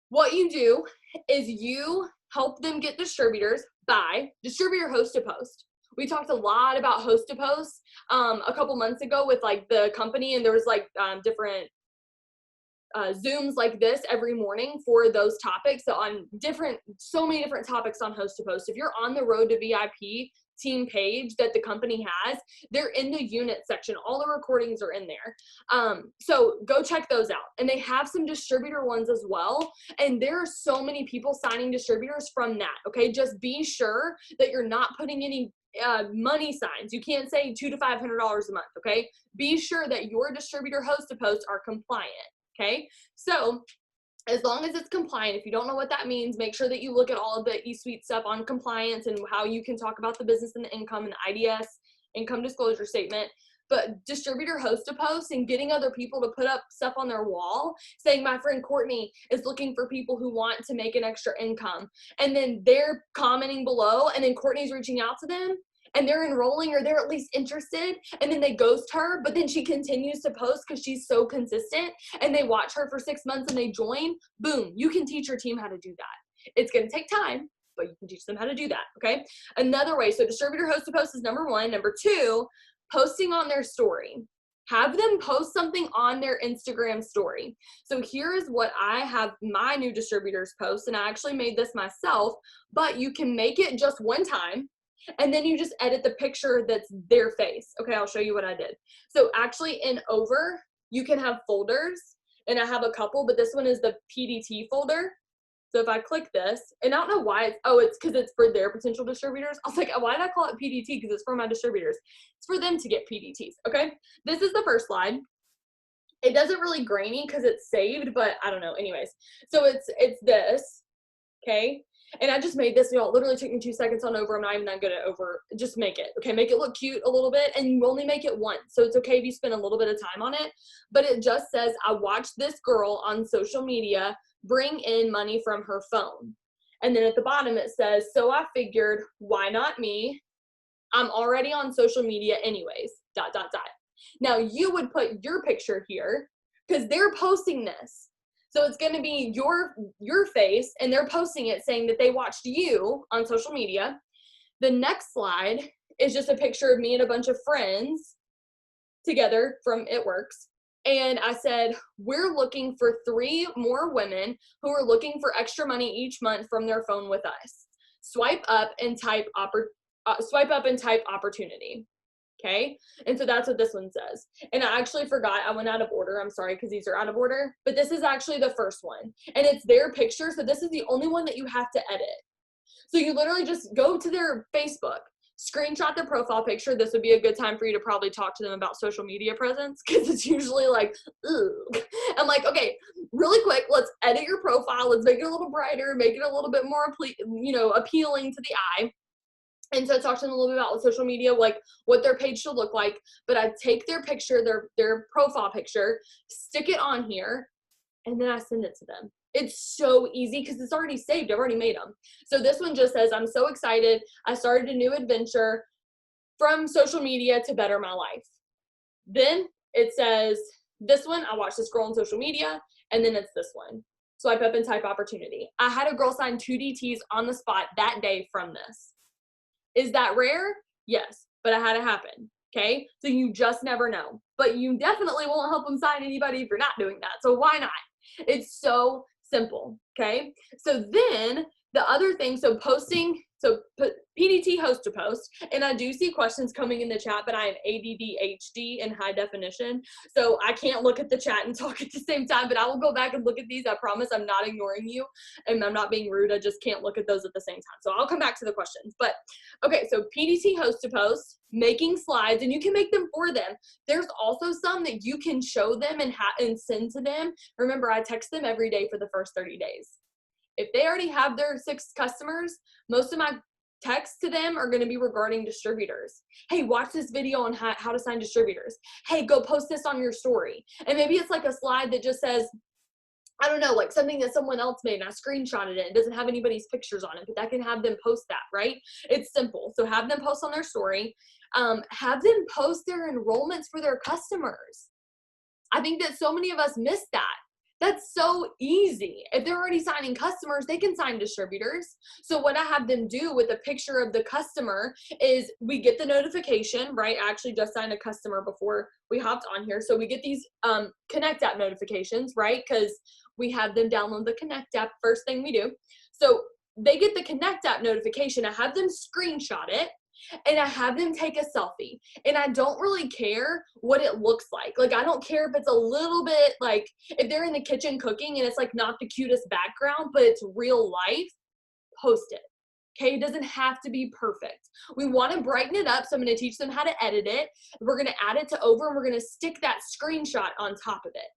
what you do is you help them get distributors by distributor host to post. We talked a lot about host to post a couple months ago with like the company, and there was like different Zooms like this every morning for those topics. So on so many different topics on host to post. If you're on the Road to VIP team page that the company has, they're in the unit section. All the recordings are in there. So go check those out. And they have some distributor ones as well. And there are so many people signing distributors from that. Okay. Just be sure that you're not putting any money signs. You can't say $200 to $500 a month. Okay. Be sure that your distributor host to post are compliant. Okay, so as long as it's compliant, if you don't know what that means, make sure that you look at all of the eSuite stuff on compliance and how you can talk about the business and the income and the IDS, income disclosure statement. But distributor host to post and getting other people to put up stuff on their wall saying, my friend Courtney is looking for people who want to make an extra income. And then they're commenting below, and then Courtney's reaching out to them, and they're enrolling, or they're at least interested, and then they ghost her, but then she continues to post because she's so consistent, and they watch her for 6 months and they join. Boom, you can teach your team how to do that. It's going to take time, but you can teach them how to do that. Okay. Another way, so distributor host to post is number one. Number two, posting on their story. Have them post something on their Instagram story. So here's what I have my new distributors post, and I actually made this myself, but you can make it just one time. And then you just edit the picture that's their face. Okay, I'll show you what I did. So actually in Over, you can have folders, and I have a couple, but this one is the PDT folder. So if I click this, and I don't know why it's because it's for their potential distributors. I was like, why did I call it PDT? Because it's for my distributors. It's for them to get PDTs, okay? This is the first slide. It doesn't really grainy because it's saved, but I don't know. Anyways, so it's this, okay? And I just made this, y'all. It literally took me 2 seconds on Over. I'm not even that good at Over. Just make it, okay? Make it look cute a little bit, and you only make it once. So it's okay if you spend a little bit of time on it. But it just says, I watched this girl on social media bring in money from her phone. And then at the bottom it says, so I figured, why not me? I'm already on social media anyways, ... Now you would put your picture here because they're posting this. So it's going to be your face, and they're posting it saying that they watched you on social media. The next slide is just a picture of me and a bunch of friends together from It Works. And I said, we're looking for 3 more women who are looking for extra money each month from their phone with us. Swipe up and type opportunity. Okay. And so that's what this one says. And I actually forgot, I went out of order. I'm sorry, because these are out of order, but this is actually the first one, and it's their picture. So this is the only one that you have to edit. So you literally just go to their Facebook, screenshot their profile picture. This would be a good time for you to probably talk to them about social media presence, because it's usually like, ugh. I'm like, okay, really quick, let's edit your profile. Let's make it a little brighter, make it a little bit more, appealing to the eye. And so I talked to them a little bit about social media, like what their page should look like. But I take their picture, their profile picture, stick it on here, and then I send it to them. It's so easy because it's already saved. I've already made them. So this one just says, I'm so excited. I started a new adventure from social media to better my life. Then it says, this one, I watched this girl on social media. And then it's this one. Swipe up and type opportunity. I had a girl sign 2 DTs on the spot that day from this. Is that rare? Yes, but it had to happen. Okay, so you just never know. But you definitely won't help them sign anybody if you're not doing that. So why not? It's so simple. Okay, so then the other thing, so posting, so PDT host to post, and I do see questions coming in the chat, but I am ADD in high definition, so I can't look at the chat and talk at the same time, but I will go back and look at these. I promise I'm not ignoring you, and I'm not being rude. I just can't look at those at the same time. So I'll come back to the questions. But okay, so PDT host to post, making slides, and you can make them for them. There's also some that you can show them and send to them. Remember, I text them every day for the first 30 days. If they already have their 6 customers, most of my texts to them are going to be regarding distributors. Hey, watch this video on how to sign distributors. Hey, go post this on your story. And maybe it's like a slide that just says, I don't know, like something that someone else made and I screenshotted it. It doesn't have anybody's pictures on it, but I can have them post that, right? It's simple. So have them post on their story. Have them post their enrollments for their customers. I think that so many of us miss that. That's so easy. If they're already signing customers, they can sign distributors. So what I have them do with a picture of the customer is we get the notification, right? I actually just signed a customer before we hopped on here. So we get these Connect app notifications, right? Because we have them download the Connect app first thing we do. So they get the Connect app notification. I have them screenshot it. And I have them take a selfie, and I don't really care what it looks like. Like, I don't care if it's a little bit like, if they're in the kitchen cooking and it's like not the cutest background, but it's real life, post it. Okay, it doesn't have to be perfect. We want to brighten it up, so I'm going to teach them how to edit it. We're going to add it to over, and we're going to stick that screenshot on top of it.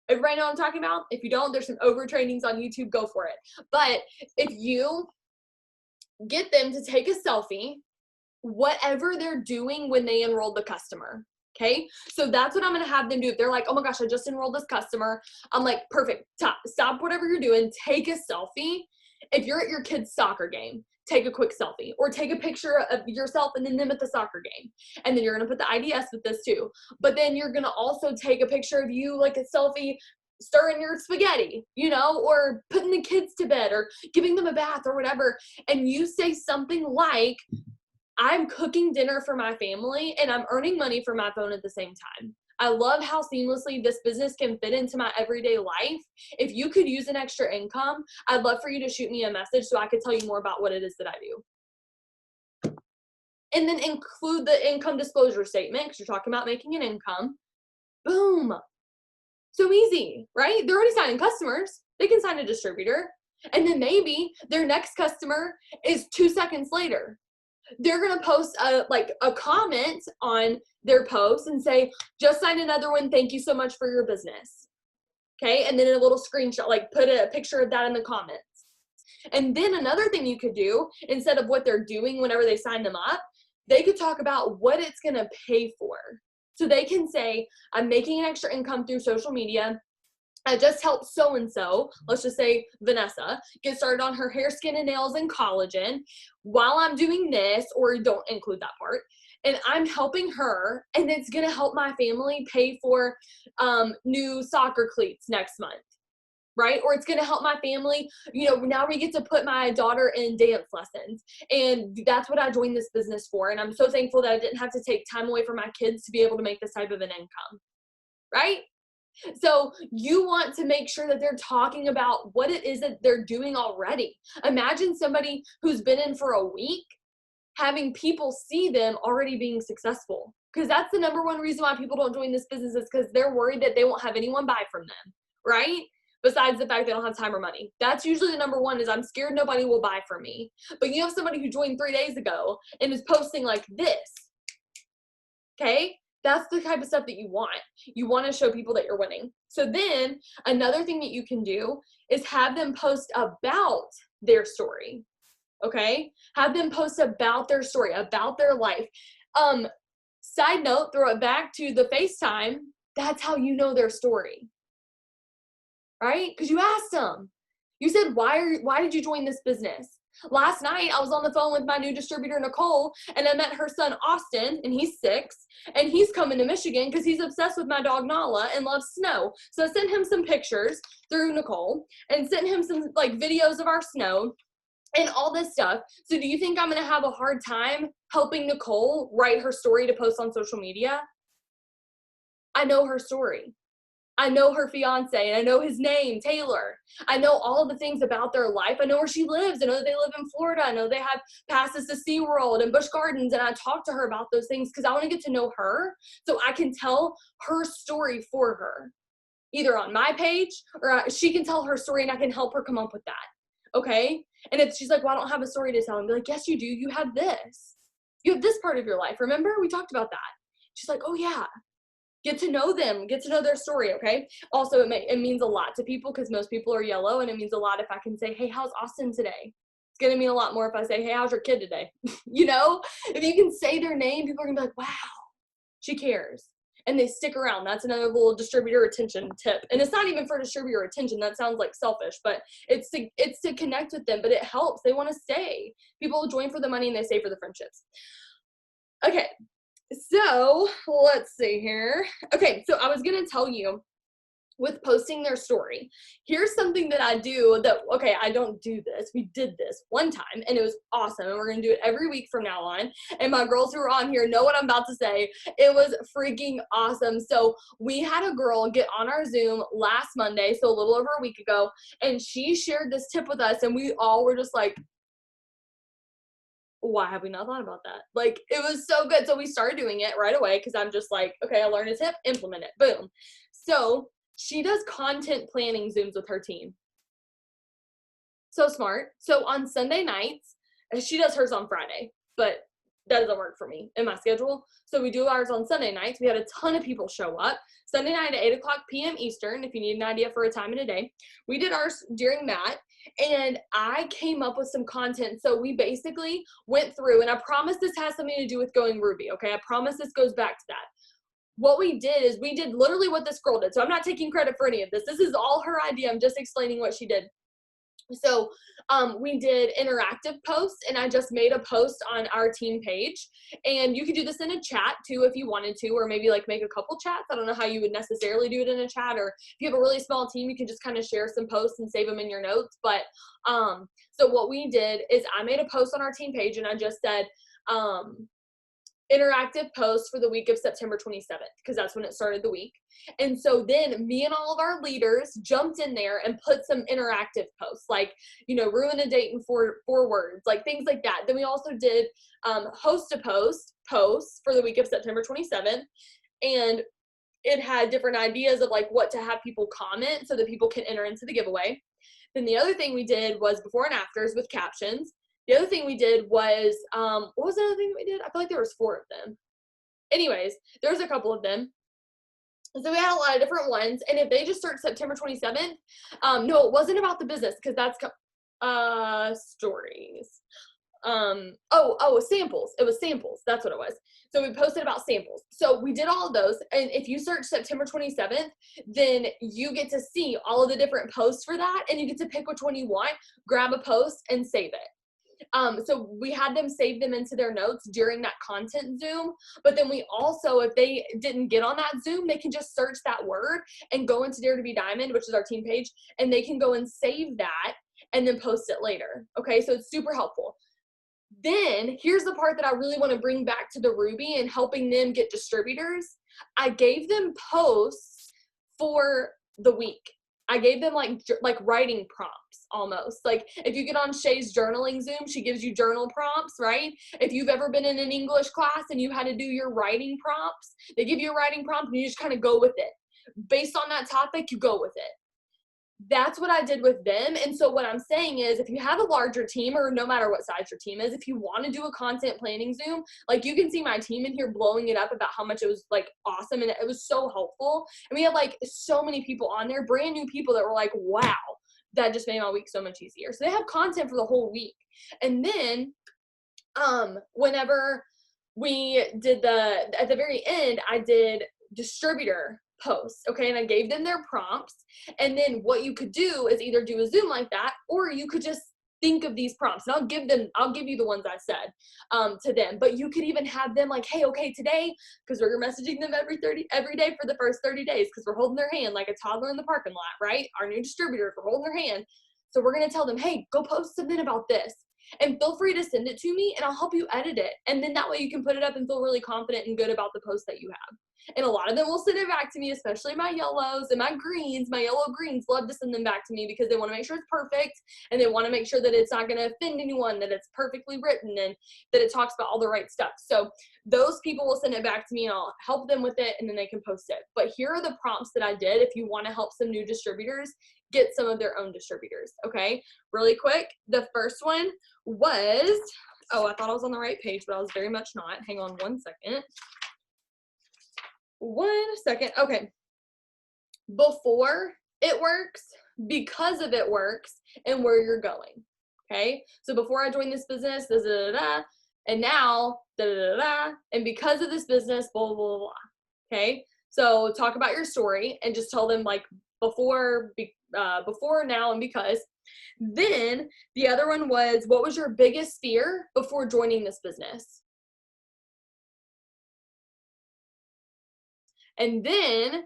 Everybody know what I'm talking about? If you don't, there's some over trainings on YouTube, go for it. But if you get them to take a selfie, whatever they're doing when they enroll the customer. Okay, so that's what I'm going to have them do. If they're like, oh my gosh, I just enrolled this customer, I'm like, perfect, stop whatever you're doing, take a selfie. If you're at your kid's soccer game, take a quick selfie, or take a picture of yourself and then them at the soccer game. And then you're going to put the IDS with this too. But then you're going to also take a picture of you, like a selfie, stirring your spaghetti, you know, or putting the kids to bed or giving them a bath or whatever. And you say something like, I'm cooking dinner for my family and I'm earning money for my phone at the same time. I love how seamlessly this business can fit into my everyday life. If you could use an extra income, I'd love for you to shoot me a message so I could tell you more about what it is that I do. And then include the income disclosure statement, because you're talking about making an income. Boom. So easy, right? They're already signing customers. They can sign a distributor. And then maybe their next customer is 2 seconds later. They're going to post a comment on their post and say, just signed another one. Thank you so much for your business. Okay. And then a little screenshot, like put a picture of that in the comments. And then another thing you could do, instead of what they're doing whenever they sign them up, they could talk about what it's going to pay for. So they can say, I'm making an extra income through social media. I just helped so-and-so, let's just say Vanessa, get started on her hair, skin, and nails and collagen while I'm doing this, or don't include that part, and I'm helping her, and it's going to help my family pay for new soccer cleats next month, right? Or it's going to help my family, you know, now we get to put my daughter in dance lessons, and that's what I joined this business for, and I'm so thankful that I didn't have to take time away from my kids to be able to make this type of an income, right? So you want to make sure that they're talking about what it is that they're doing already. Imagine somebody who's been in for a week, having people see them already being successful. Because that's the number one reason why people don't join this business, is because they're worried that they won't have anyone buy from them, right? Besides the fact they don't have time or money. That's usually the number one, is I'm scared nobody will buy from me. But you have somebody who joined 3 days ago and is posting like this, okay? That's the type of stuff that you want. You want to show people that you're winning. So then another thing that you can do is have them post about their story. Okay? Have them post about their story, about their life. Side note, throw it back to the FaceTime. That's how you know their story. Right? Because you asked them. You said, why did you join this business? Last night, I was on the phone with my new distributor, Nicole, and I met her son, Austin, and he's 6, and he's coming to Michigan because he's obsessed with my dog, Nala, and loves snow. So I sent him some pictures through Nicole and sent him some, like, videos of our snow. and all this stuff. So do you think I'm going to have a hard time helping Nicole write her story to post on social media? I know her story. I know her fiance, and I know his name, Taylor. I know all of the things about their life. I know where she lives. I know that they live in Florida. I know they have passes to SeaWorld and Busch Gardens, and I talk to her about those things because I want to get to know her so I can tell her story for her, either on my page or she can tell her story and I can help her come up with that, okay? And if she's like, well, I don't have a story to tell, and be like, yes, you do. You have this. You have this part of your life. Remember? We talked about that. She's like, oh, yeah. Get to know them, get to know their story, okay? Also, it means a lot to people because most people are yellow, and it means a lot if I can say, hey, how's Austin today? It's gonna mean a lot more if I say, hey, how's your kid today? You know? If you can say their name, people are gonna be like, wow, she cares. And they stick around. That's another little distributor retention tip. And it's not even for distributor retention. That sounds like selfish, but it's to connect with them, but it helps. They wanna stay. People join for the money and they stay for the friendships. Okay. So let's see here. Okay, so I was going to tell you with posting their story, here's something that I do that, okay, I don't do this. We did this one time and it was awesome. And we're going to do it every week from now on. And my girls who are on here know what I'm about to say. It was freaking awesome. So we had a girl get on our Zoom last Monday, so a little over a week ago, and she shared this tip with us and we all were just like, why have we not thought about that? Like, it was so good. So we started doing it right away because I'm just like, okay, I learned a tip, implement it, boom. So she does content planning Zooms with her team. So smart. So on Sunday nights, she does hers on Friday, but that doesn't work for me in my schedule. So we do ours on Sunday nights. We had a ton of people show up. Sunday night at 8 o'clock p.m. Eastern, if you need an idea for a time in a day. We did ours during that. And I came up with some content. So we basically went through, and I promise this has something to do with going Ruby, okay? I promise this goes back to that. What we did is we did literally what this girl did. So I'm not taking credit for any of this. This is all her idea. I'm just explaining what she did. So we did interactive posts, and I just made a post on our team page, and you could do this in a chat too if you wanted to, or maybe like make a couple chats. I don't know how you would necessarily do it in a chat, or if you have a really small team, you can just kind of share some posts and save them in your notes. But so what we did is I made a post on our team page, and I just said interactive posts for the week of September 27th, because that's when it started the week. And so then me and all of our leaders jumped in there and put some interactive posts, like, you know, ruin a date in four words, like things like that. Then we also did host a post posts for the week of September 27th. And it had different ideas of like what to have people comment so that people can enter into the giveaway. Then the other thing we did was before and afters with captions. The other thing we did was, what was the other thing that we did? I feel like there was 4 of them. Anyways, there was a couple of them. So we had a lot of different ones. And if they just start September 27th, no, it wasn't about the business because that's, stories. Samples. It was samples. That's what it was. So we posted about samples. So we did all of those. And if you search September 27th, then you get to see all of the different posts for that. And you get to pick which one you want, grab a post and save it. So we had them save them into their notes during that content Zoom, but then we also, if they didn't get on that Zoom, they can just search that word and go into Dare to Be Diamond, which is our team page, and they can go and save that and then post it later. Okay, so it's super helpful. Then here's the part that I really want to bring back to the Ruby and helping them get distributors. I gave them posts for the week. I gave them like writing prompts almost. Like if you get on Shay's journaling Zoom, she gives you journal prompts, right? If you've ever been in an English class and you had to do your writing prompts, they give you a writing prompt and you just kind of go with it. Based on that topic, you go with it. That's what I did with them. And so what I'm saying is if you have a larger team, or no matter what size your team is, if you want to do a content planning Zoom, like you can see my team in here blowing it up about how much it was like awesome. And it was so helpful. And we had like so many people on there, brand new people that were like, wow, that just made my week so much easier. So they have content for the whole week. And then whenever we did at the very end, I did distributor posts, okay, and I gave them their prompts. And then what you could do is either do a Zoom like that, or you could just think of these prompts, and I'll give you the ones I said to them. But you could even have them like, hey, okay, today, because we're messaging them every day for the first 30 days, because we're holding their hand like a toddler in the parking lot, right? Our new distributors, we're holding their hand. So we're going to tell them, hey, go post something about this. And feel free to send it to me and I'll help you edit it. And then that way you can put it up and feel really confident and good about the post that you have. And a lot of them will send it back to me, especially my yellows and my greens. My yellow greens love to send them back to me because they want to make sure it's perfect and they want to make sure that it's not going to offend anyone, that it's perfectly written and that it talks about all the right stuff. So those people will send it back to me and I'll help them with it and then they can post it. But here are the prompts that I did if you want to help some new distributors get some of their own distributors, okay? Really quick, the first one was, oh, I thought I was on the right page, but I was very much not. Hang on 1 second. 1 second. Okay. Before it works, because of it works, and where you're going. Okay. So before I joined this business, da, da, da, da, and now, da, da, da, da, and because of this business, blah, blah, blah, blah. Okay. So talk about your story and just tell them like before, now, and because. Then the other one was, what was your biggest fear before joining this business? And then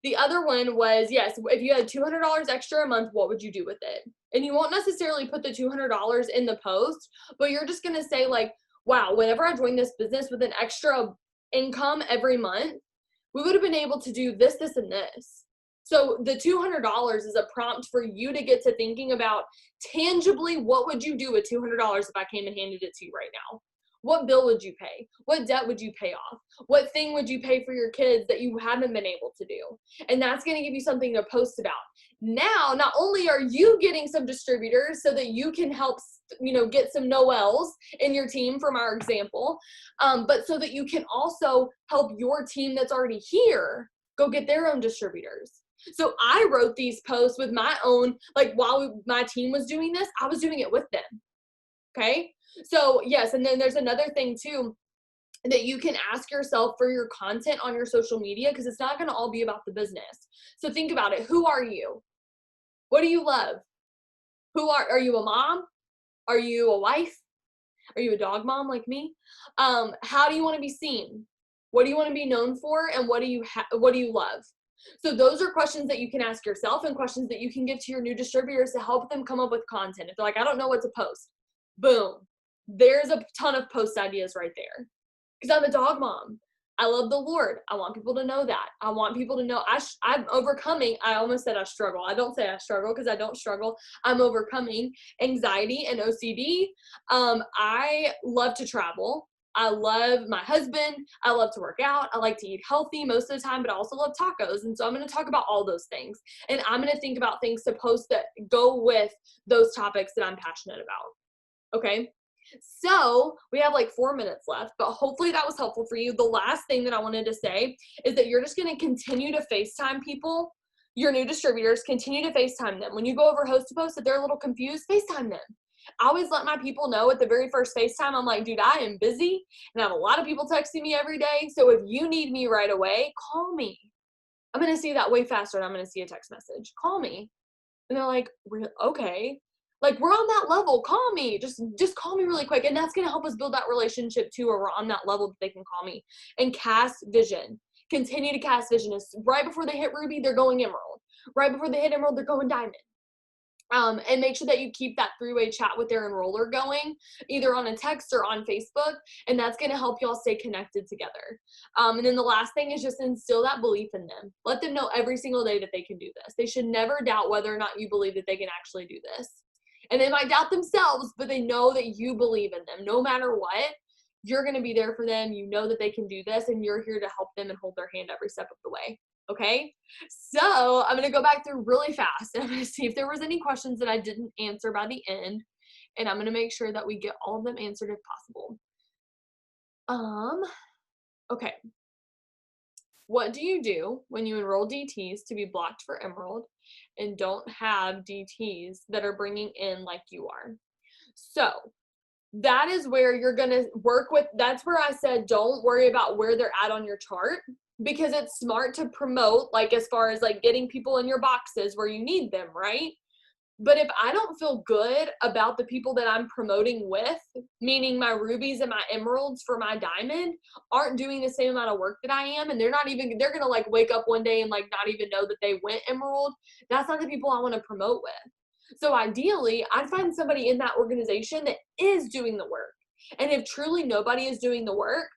the other one was, yes, if you had $200 extra a month, what would you do with it? And you won't necessarily put the $200 in the post, but you're just going to say like, wow, whenever I joined this business with an extra income every month, we would have been able to do this, this, and this. So the $200 is a prompt for you to get to thinking about tangibly, what would you do with $200 if I came and handed it to you right now? What bill would you pay? What debt would you pay off? What thing would you pay for your kids that you haven't been able to do? And that's going to give you something to post about. Now, not only are you getting some distributors so that you can help, get some Noels in your team from our example, but so that you can also help your team that's already here go get their own distributors. So I wrote these posts with my own, like while my team was doing this, I was doing it with them. Okay. So yes, and then there's another thing too that you can ask yourself for your content on your social media, because it's not going to all be about the business. So think about it. Who are you? What do you love? Are you a mom? Are you a wife? Are you a dog mom like me? How do you want to be seen? What do you want to be known for? And what do you love? So those are questions that you can ask yourself and questions that you can give to your new distributors to help them come up with content. If they're like, I don't know what to post, boom. There's a ton of post ideas right there. Because I'm a dog mom. I love the Lord. I want people to know that. I want people to know I'm overcoming. I almost said I struggle. I don't say I struggle because I don't struggle. I'm overcoming anxiety and OCD. I love to travel. I love my husband. I love to work out. I like to eat healthy most of the time, but I also love tacos. And so I'm going to talk about all those things. And I'm going to think about things to post that go with those topics that I'm passionate about. Okay. So we have like 4 minutes left, but hopefully that was helpful for you. The last thing that I wanted to say is that you're just going to continue to FaceTime people, your new distributors, continue to FaceTime them. When you go over host to post, if they're a little confused, FaceTime them. I always let my people know at the very first FaceTime, I'm like, dude, I am busy and I have a lot of people texting me every day. So if you need me right away, call me. I'm going to see that way faster than I'm going to see a text message. Call me. And they're like, okay. Like, we're on that level. Call me. Just call me really quick. And that's going to help us build that relationship too, where we're on that level that they can call me. And cast vision. Continue to cast vision. Right before they hit Ruby, they're going Emerald. Right before they hit Emerald, they're going Diamond. And make sure that you keep that three-way chat with their enroller going, either on a text or on Facebook, and that's going to help y'all stay connected together. And then the last thing is just instill that belief in them. Let them know every single day that they can do this. They should never doubt whether or not you believe that they can actually do this. And they might doubt themselves, but they know that you believe in them. No matter what, you're going to be there for them. You know that they can do this, and you're here to help them and hold their hand every step of the way. Okay, so I'm going to go back through really fast and I'm going to see if there was any questions that I didn't answer by the end, and I'm going to make sure that we get all of them answered if possible. Okay. What do you do when you enroll DTs to be blocked for Emerald and don't have DTs that are bringing in like you are? So that is where you're going to work with, that's where I said, don't worry about where they're at on your chart, because it's smart to promote, like as far as like getting people in your boxes where you need them, right? But if I don't feel good about the people that I'm promoting with, meaning my rubies and my emeralds for my diamond aren't doing the same amount of work that I am, and they're going to like wake up one day and like not even know that they went emerald, that's not the people I want to promote with. So ideally, I'd find somebody in that organization that is doing the work. And if truly nobody is doing the work,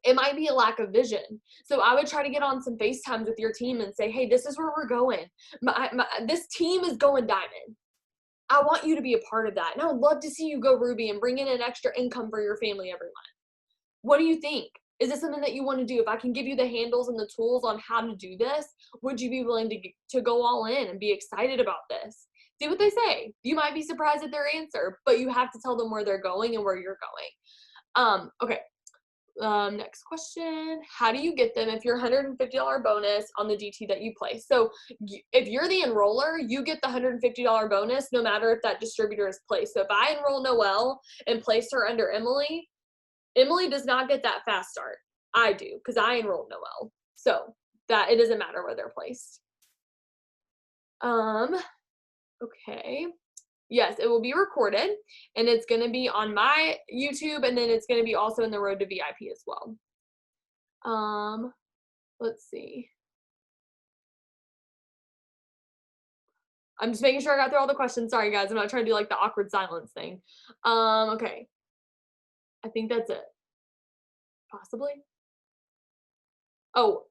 it might be a lack of vision. So I would try to get on some FaceTimes with your team and say, hey, this is where we're going. This team is going diamond. I want you to be a part of that. And I would love to see you go Ruby and bring in an extra income for your family every month. What do you think? Is this something that you want to do? If I can give you the handles and the tools on how to do this, would you be willing to go all in and be excited about this? See what they say. You might be surprised at their answer, but you have to tell them where they're going and where you're going. Okay. Next question. How do you get them if you're $150 bonus on the DT that you place? So if you're the enroller, you get the $150 bonus no matter if that distributor is placed. So if I enroll Noelle and place her under Emily, Emily does not get that fast start. I do, because I enrolled Noelle. So that it doesn't matter where they're placed. Okay. Yes, it will be recorded, and it's going to be on my YouTube, and then it's going to be also in the Road to VIP as well. Let's see. I'm just making sure I got through all the questions. Sorry, guys. I'm not trying to do like the awkward silence thing. Okay. I think that's it. Possibly. Oh,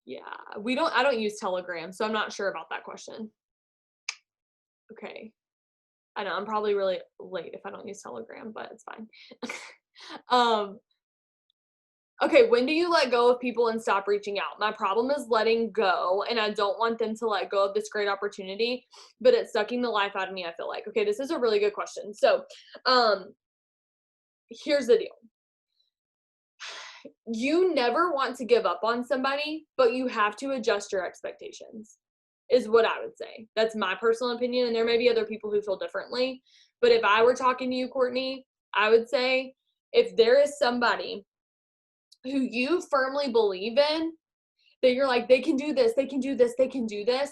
yeah, I don't use Telegram, so I'm not sure about that question. Okay. I know I'm probably really late if I don't use Telegram, but it's fine. Okay, when do you let go of people and stop reaching out? My problem is letting go, and I don't want them to let go of this great opportunity, but it's sucking the life out of me, I feel like. Okay, this is a really good question. So, here's the deal. You never want to give up on somebody, but you have to adjust your expectations, is what I would say. That's my personal opinion, and there may be other people who feel differently. But if I were talking to you, Courtney, I would say if there is somebody who you firmly believe in, that you're like, they can do this, they can do this, they can do this,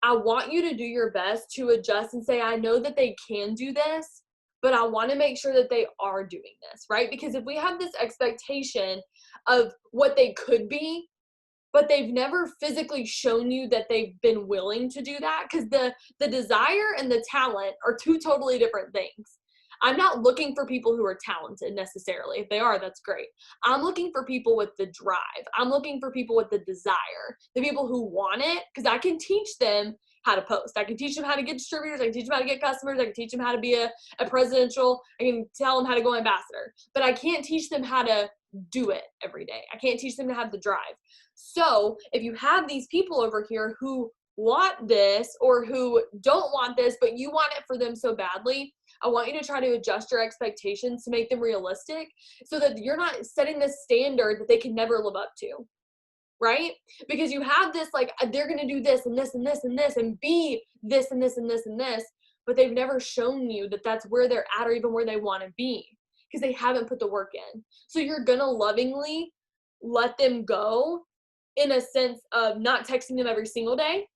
I want you to do your best to adjust and say, I know that they can do this, but I want to make sure that they are doing this, right? Because if we have this expectation of what they could be, but they've never physically shown you that they've been willing to do that, because the desire and the talent are two totally different things. I'm not looking for people who are talented necessarily. If they are, that's great. I'm looking for people with the drive. I'm looking for people with the desire, the people who want it, because I can teach them how to post. I can teach them how to get distributors. I can teach them how to get customers. I can teach them how to be a presidential. I can tell them how to go ambassador. But I can't teach them how to do it every day. I can't teach them to have the drive. So if you have these people over here who want this or who don't want this, but you want it for them so badly, I want you to try to adjust your expectations to make them realistic so that you're not setting this standard that they can never live up to, right? Because you have this, like, they're going to do this and this and this and this and be this and this and this and this, but they've never shown you that that's where they're at or even where they want to be because they haven't put the work in. So you're going to lovingly let them go in a sense of not texting them every single day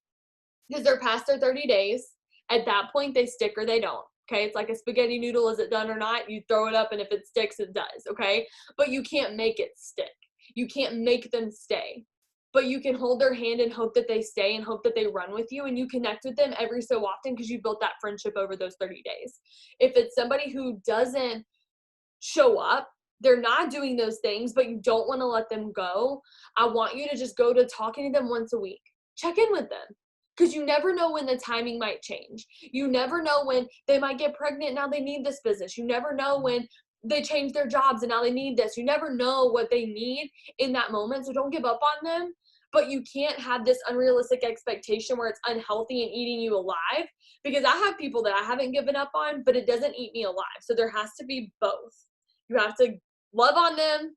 because they're past their 30 days. At that point, they stick or they don't. Okay, it's like a spaghetti noodle. Is it done or not? You throw it up, and if it sticks, it does. Okay, but you can't make it stick. You can't make them stay. But you can hold their hand and hope that they stay and hope that they run with you, and you connect with them every so often because you built that friendship over those 30 days. If it's somebody who doesn't show up, they're not doing those things, but you don't want to let them go, I want you to just go to talking to them once a week. Check in with them. Because you never know when the timing might change. You never know when they might get pregnant, now they need this business. You never know when they change their jobs and now they need this. You never know what they need in that moment, so don't give up on them. But you can't have this unrealistic expectation where it's unhealthy and eating you alive. Because I have people that I haven't given up on, but it doesn't eat me alive. So there has to be both. You have to love on them,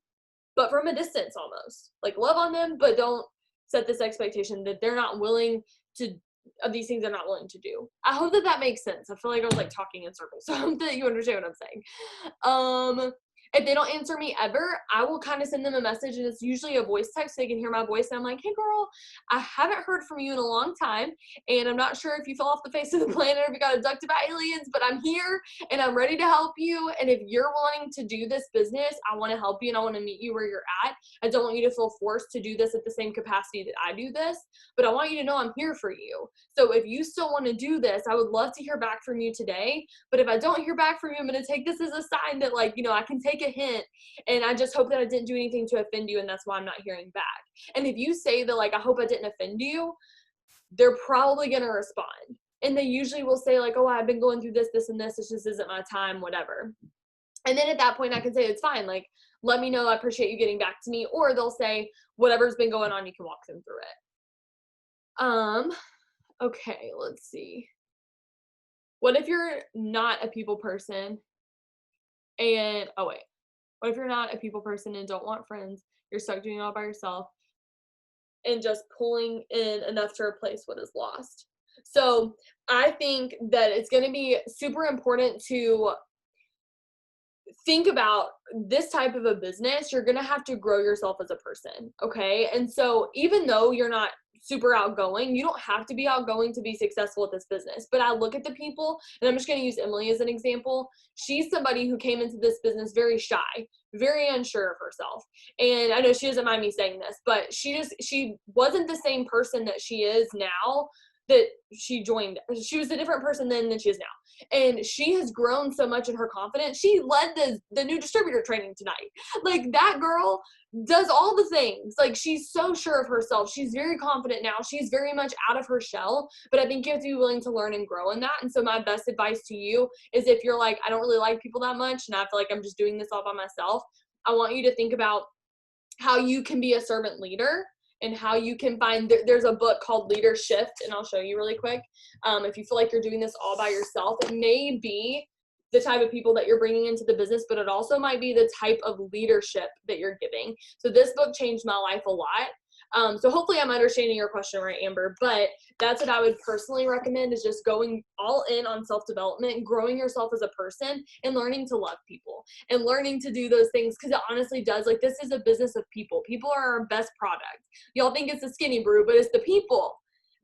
but from a distance almost. Like love on them, but don't set this expectation that they're not willing to, of these things they're not willing to do. I hope that makes sense. I feel like I was like talking in circles, so I hope that you understand what I'm saying. If they don't answer me ever, I will kind of send them a message, and it's usually a voice text so they can hear my voice. And I'm like, hey girl, I haven't heard from you in a long time, and I'm not sure if you fell off the face of the planet or if you got abducted by aliens, but I'm here and I'm ready to help you. And if you're wanting to do this business, I want to help you and I want to meet you where you're at. I don't want you to feel forced to do this at the same capacity that I do this, but I want you to know I'm here for you. So if you still want to do this, I would love to hear back from you today. But if I don't hear back from you, I'm going to take this as a sign that, like, I can take a hint, and I just hope that I didn't do anything to offend you, and that's why I'm not hearing back. And if you say that, like, I hope I didn't offend you, they're probably going to respond. And they usually will say, like, oh, I've been going through this, this, and this. This just isn't my time, whatever. And then at that point, I can say, it's fine. Like, let me know. I appreciate you getting back to me. Or they'll say, whatever's been going on, you can walk them through it. Okay, let's see. What if you're not a people person and, oh wait, what if you're not a people person and don't want friends? You're stuck doing it all by yourself and just pulling in enough to replace what is lost. So I think that it's going to be super important to think about this type of a business. You're going to have to grow yourself as a person. Okay. And so even though you're not super outgoing, you don't have to be outgoing to be successful at this business. But I look at the people, and I'm just going to use Emily as an example. She's somebody who came into this business very shy, very unsure of herself. And I know she doesn't mind me saying this, but she wasn't the same person that she is now that she joined. She was a different person then than she is now. And she has grown so much in her confidence. She led the new distributor training tonight. Like, that girl does all the things. Like, she's so sure of herself. She's very confident now. She's very much out of her shell, but I think you have to be willing to learn and grow in that. And so my best advice to you is, if you're like, I don't really like people that much and I feel like I'm just doing this all by myself, I want you to think about how you can be a servant leader and how you can find, there's a book called Leader Shift, and I'll show you really quick. If you feel like you're doing this all by yourself, it may be the type of people that you're bringing into the business, but it also might be the type of leadership that you're giving. So this book changed my life a lot. So hopefully I'm understanding your question right, Amber, but that's what I would personally recommend, is just going all in on self-development, growing yourself as a person, and learning to love people and learning to do those things. Cause it honestly does, like, this is a business of people. People are our best product. Y'all think it's the skinny brew, but it's the people.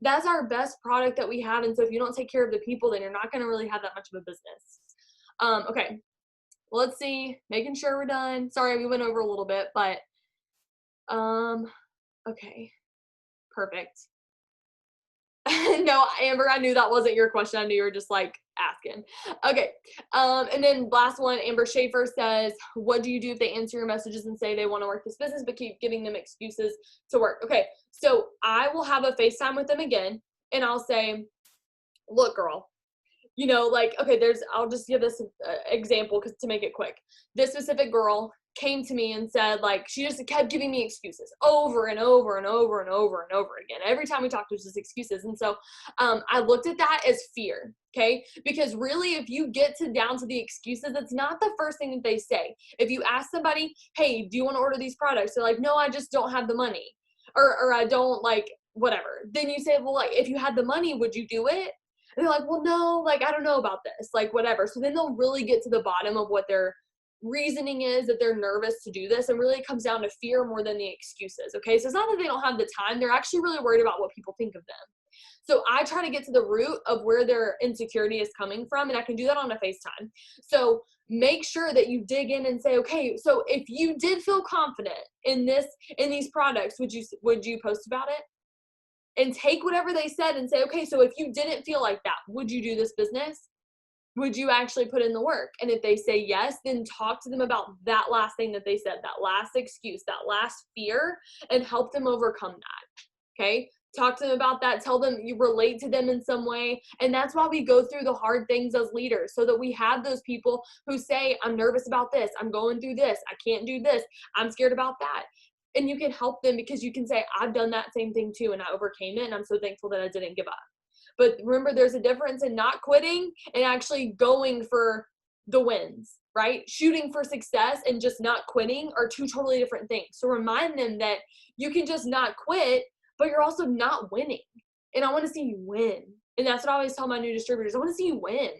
That's our best product that we have. And so if you don't take care of the people, then you're not going to really have that much of a business. Okay. Well, let's see, making sure we're done. Sorry, we went over a little bit, but, okay, perfect. No, Amber, I knew that wasn't your question. I knew you were just, like, asking. Okay. And then last one, Amber Schaefer says, what do you do if they answer your messages and say they want to work this business, but keep giving them excuses to work? Okay. So I will have a FaceTime with them again, and I'll say, look, girl, like, okay, I'll just give this example because to make it quick. This specific girl came to me and said, like, she just kept giving me excuses over and over and over and over and over again. Every time we talked, it was just excuses. And so I looked at that as fear, okay? Because really, if you get down to the excuses, it's not the first thing that they say. If you ask somebody, hey, do you want to order these products? They're like, no, I just don't have the money. Or I don't, like, whatever. Then you say, well, like, if you had the money, would you do it? And they're like, well, no, like, I don't know about this, like, whatever. So then they'll really get to the bottom of what their reasoning is, that they're nervous to do this. And really it comes down to fear more than the excuses. Okay. So it's not that they don't have the time. They're actually really worried about what people think of them. So I try to get to the root of where their insecurity is coming from. And I can do that on a FaceTime. So make sure that you dig in and say, okay, so if you did feel confident in these products, would you post about it? And take whatever they said and say, okay, so if you didn't feel like that, would you do this business? Would you actually put in the work? And if they say yes, then talk to them about that last thing that they said, that last excuse, that last fear, and help them overcome that. Okay? Talk to them about that. Tell them you relate to them in some way. And that's why we go through the hard things as leaders, so that we have those people who say, I'm nervous about this. I'm going through this. I can't do this. I'm scared about that. And you can help them, because you can say, I've done that same thing too, and I overcame it, and I'm so thankful that I didn't give up. But remember, there's a difference in not quitting and actually going for the wins, right? Shooting for success and just not quitting are two totally different things. So remind them that you can just not quit, but you're also not winning. And I want to see you win. And that's what I always tell my new distributors. I want to see you win.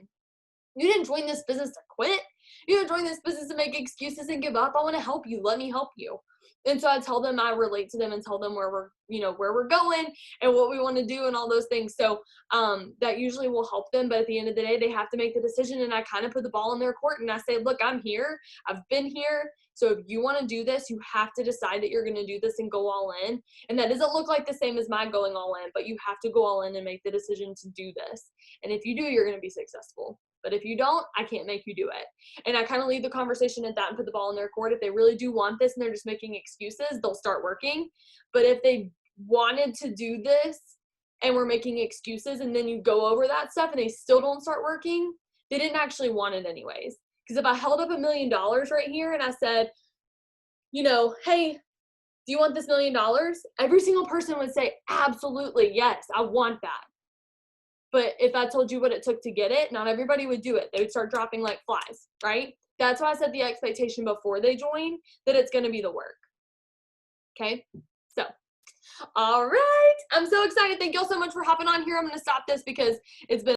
You didn't join this business to quit. join this business and make excuses and give up. I want to help you. Let me help you. And so I tell them, I relate to them and tell them where we're going and what we want to do and all those things. So that usually will help them. But at the end of the day, they have to make the decision. And I kind of put the ball in their court and I say, look, I'm here. I've been here. So if you want to do this, you have to decide that you're going to do this and go all in. And that doesn't look like the same as my going all in, but you have to go all in and make the decision to do this. And if you do, you're going to be successful. But if you don't, I can't make you do it. And I kind of leave the conversation at that and put the ball in their court. If they really do want this and they're just making excuses, they'll start working. But if they wanted to do this and we're making excuses and then you go over that stuff and they still don't start working, they didn't actually want it anyways. Because if I held up $1 million right here and I said, hey, do you want this $1 million? Every single person would say, absolutely, yes, I want that. But if I told you what it took to get it, not everybody would do it. They would start dropping like flies, right? That's why I set the expectation before they join that it's going to be the work. Okay? So, all right. I'm so excited. Thank y'all so much for hopping on here. I'm going to stop this because it's been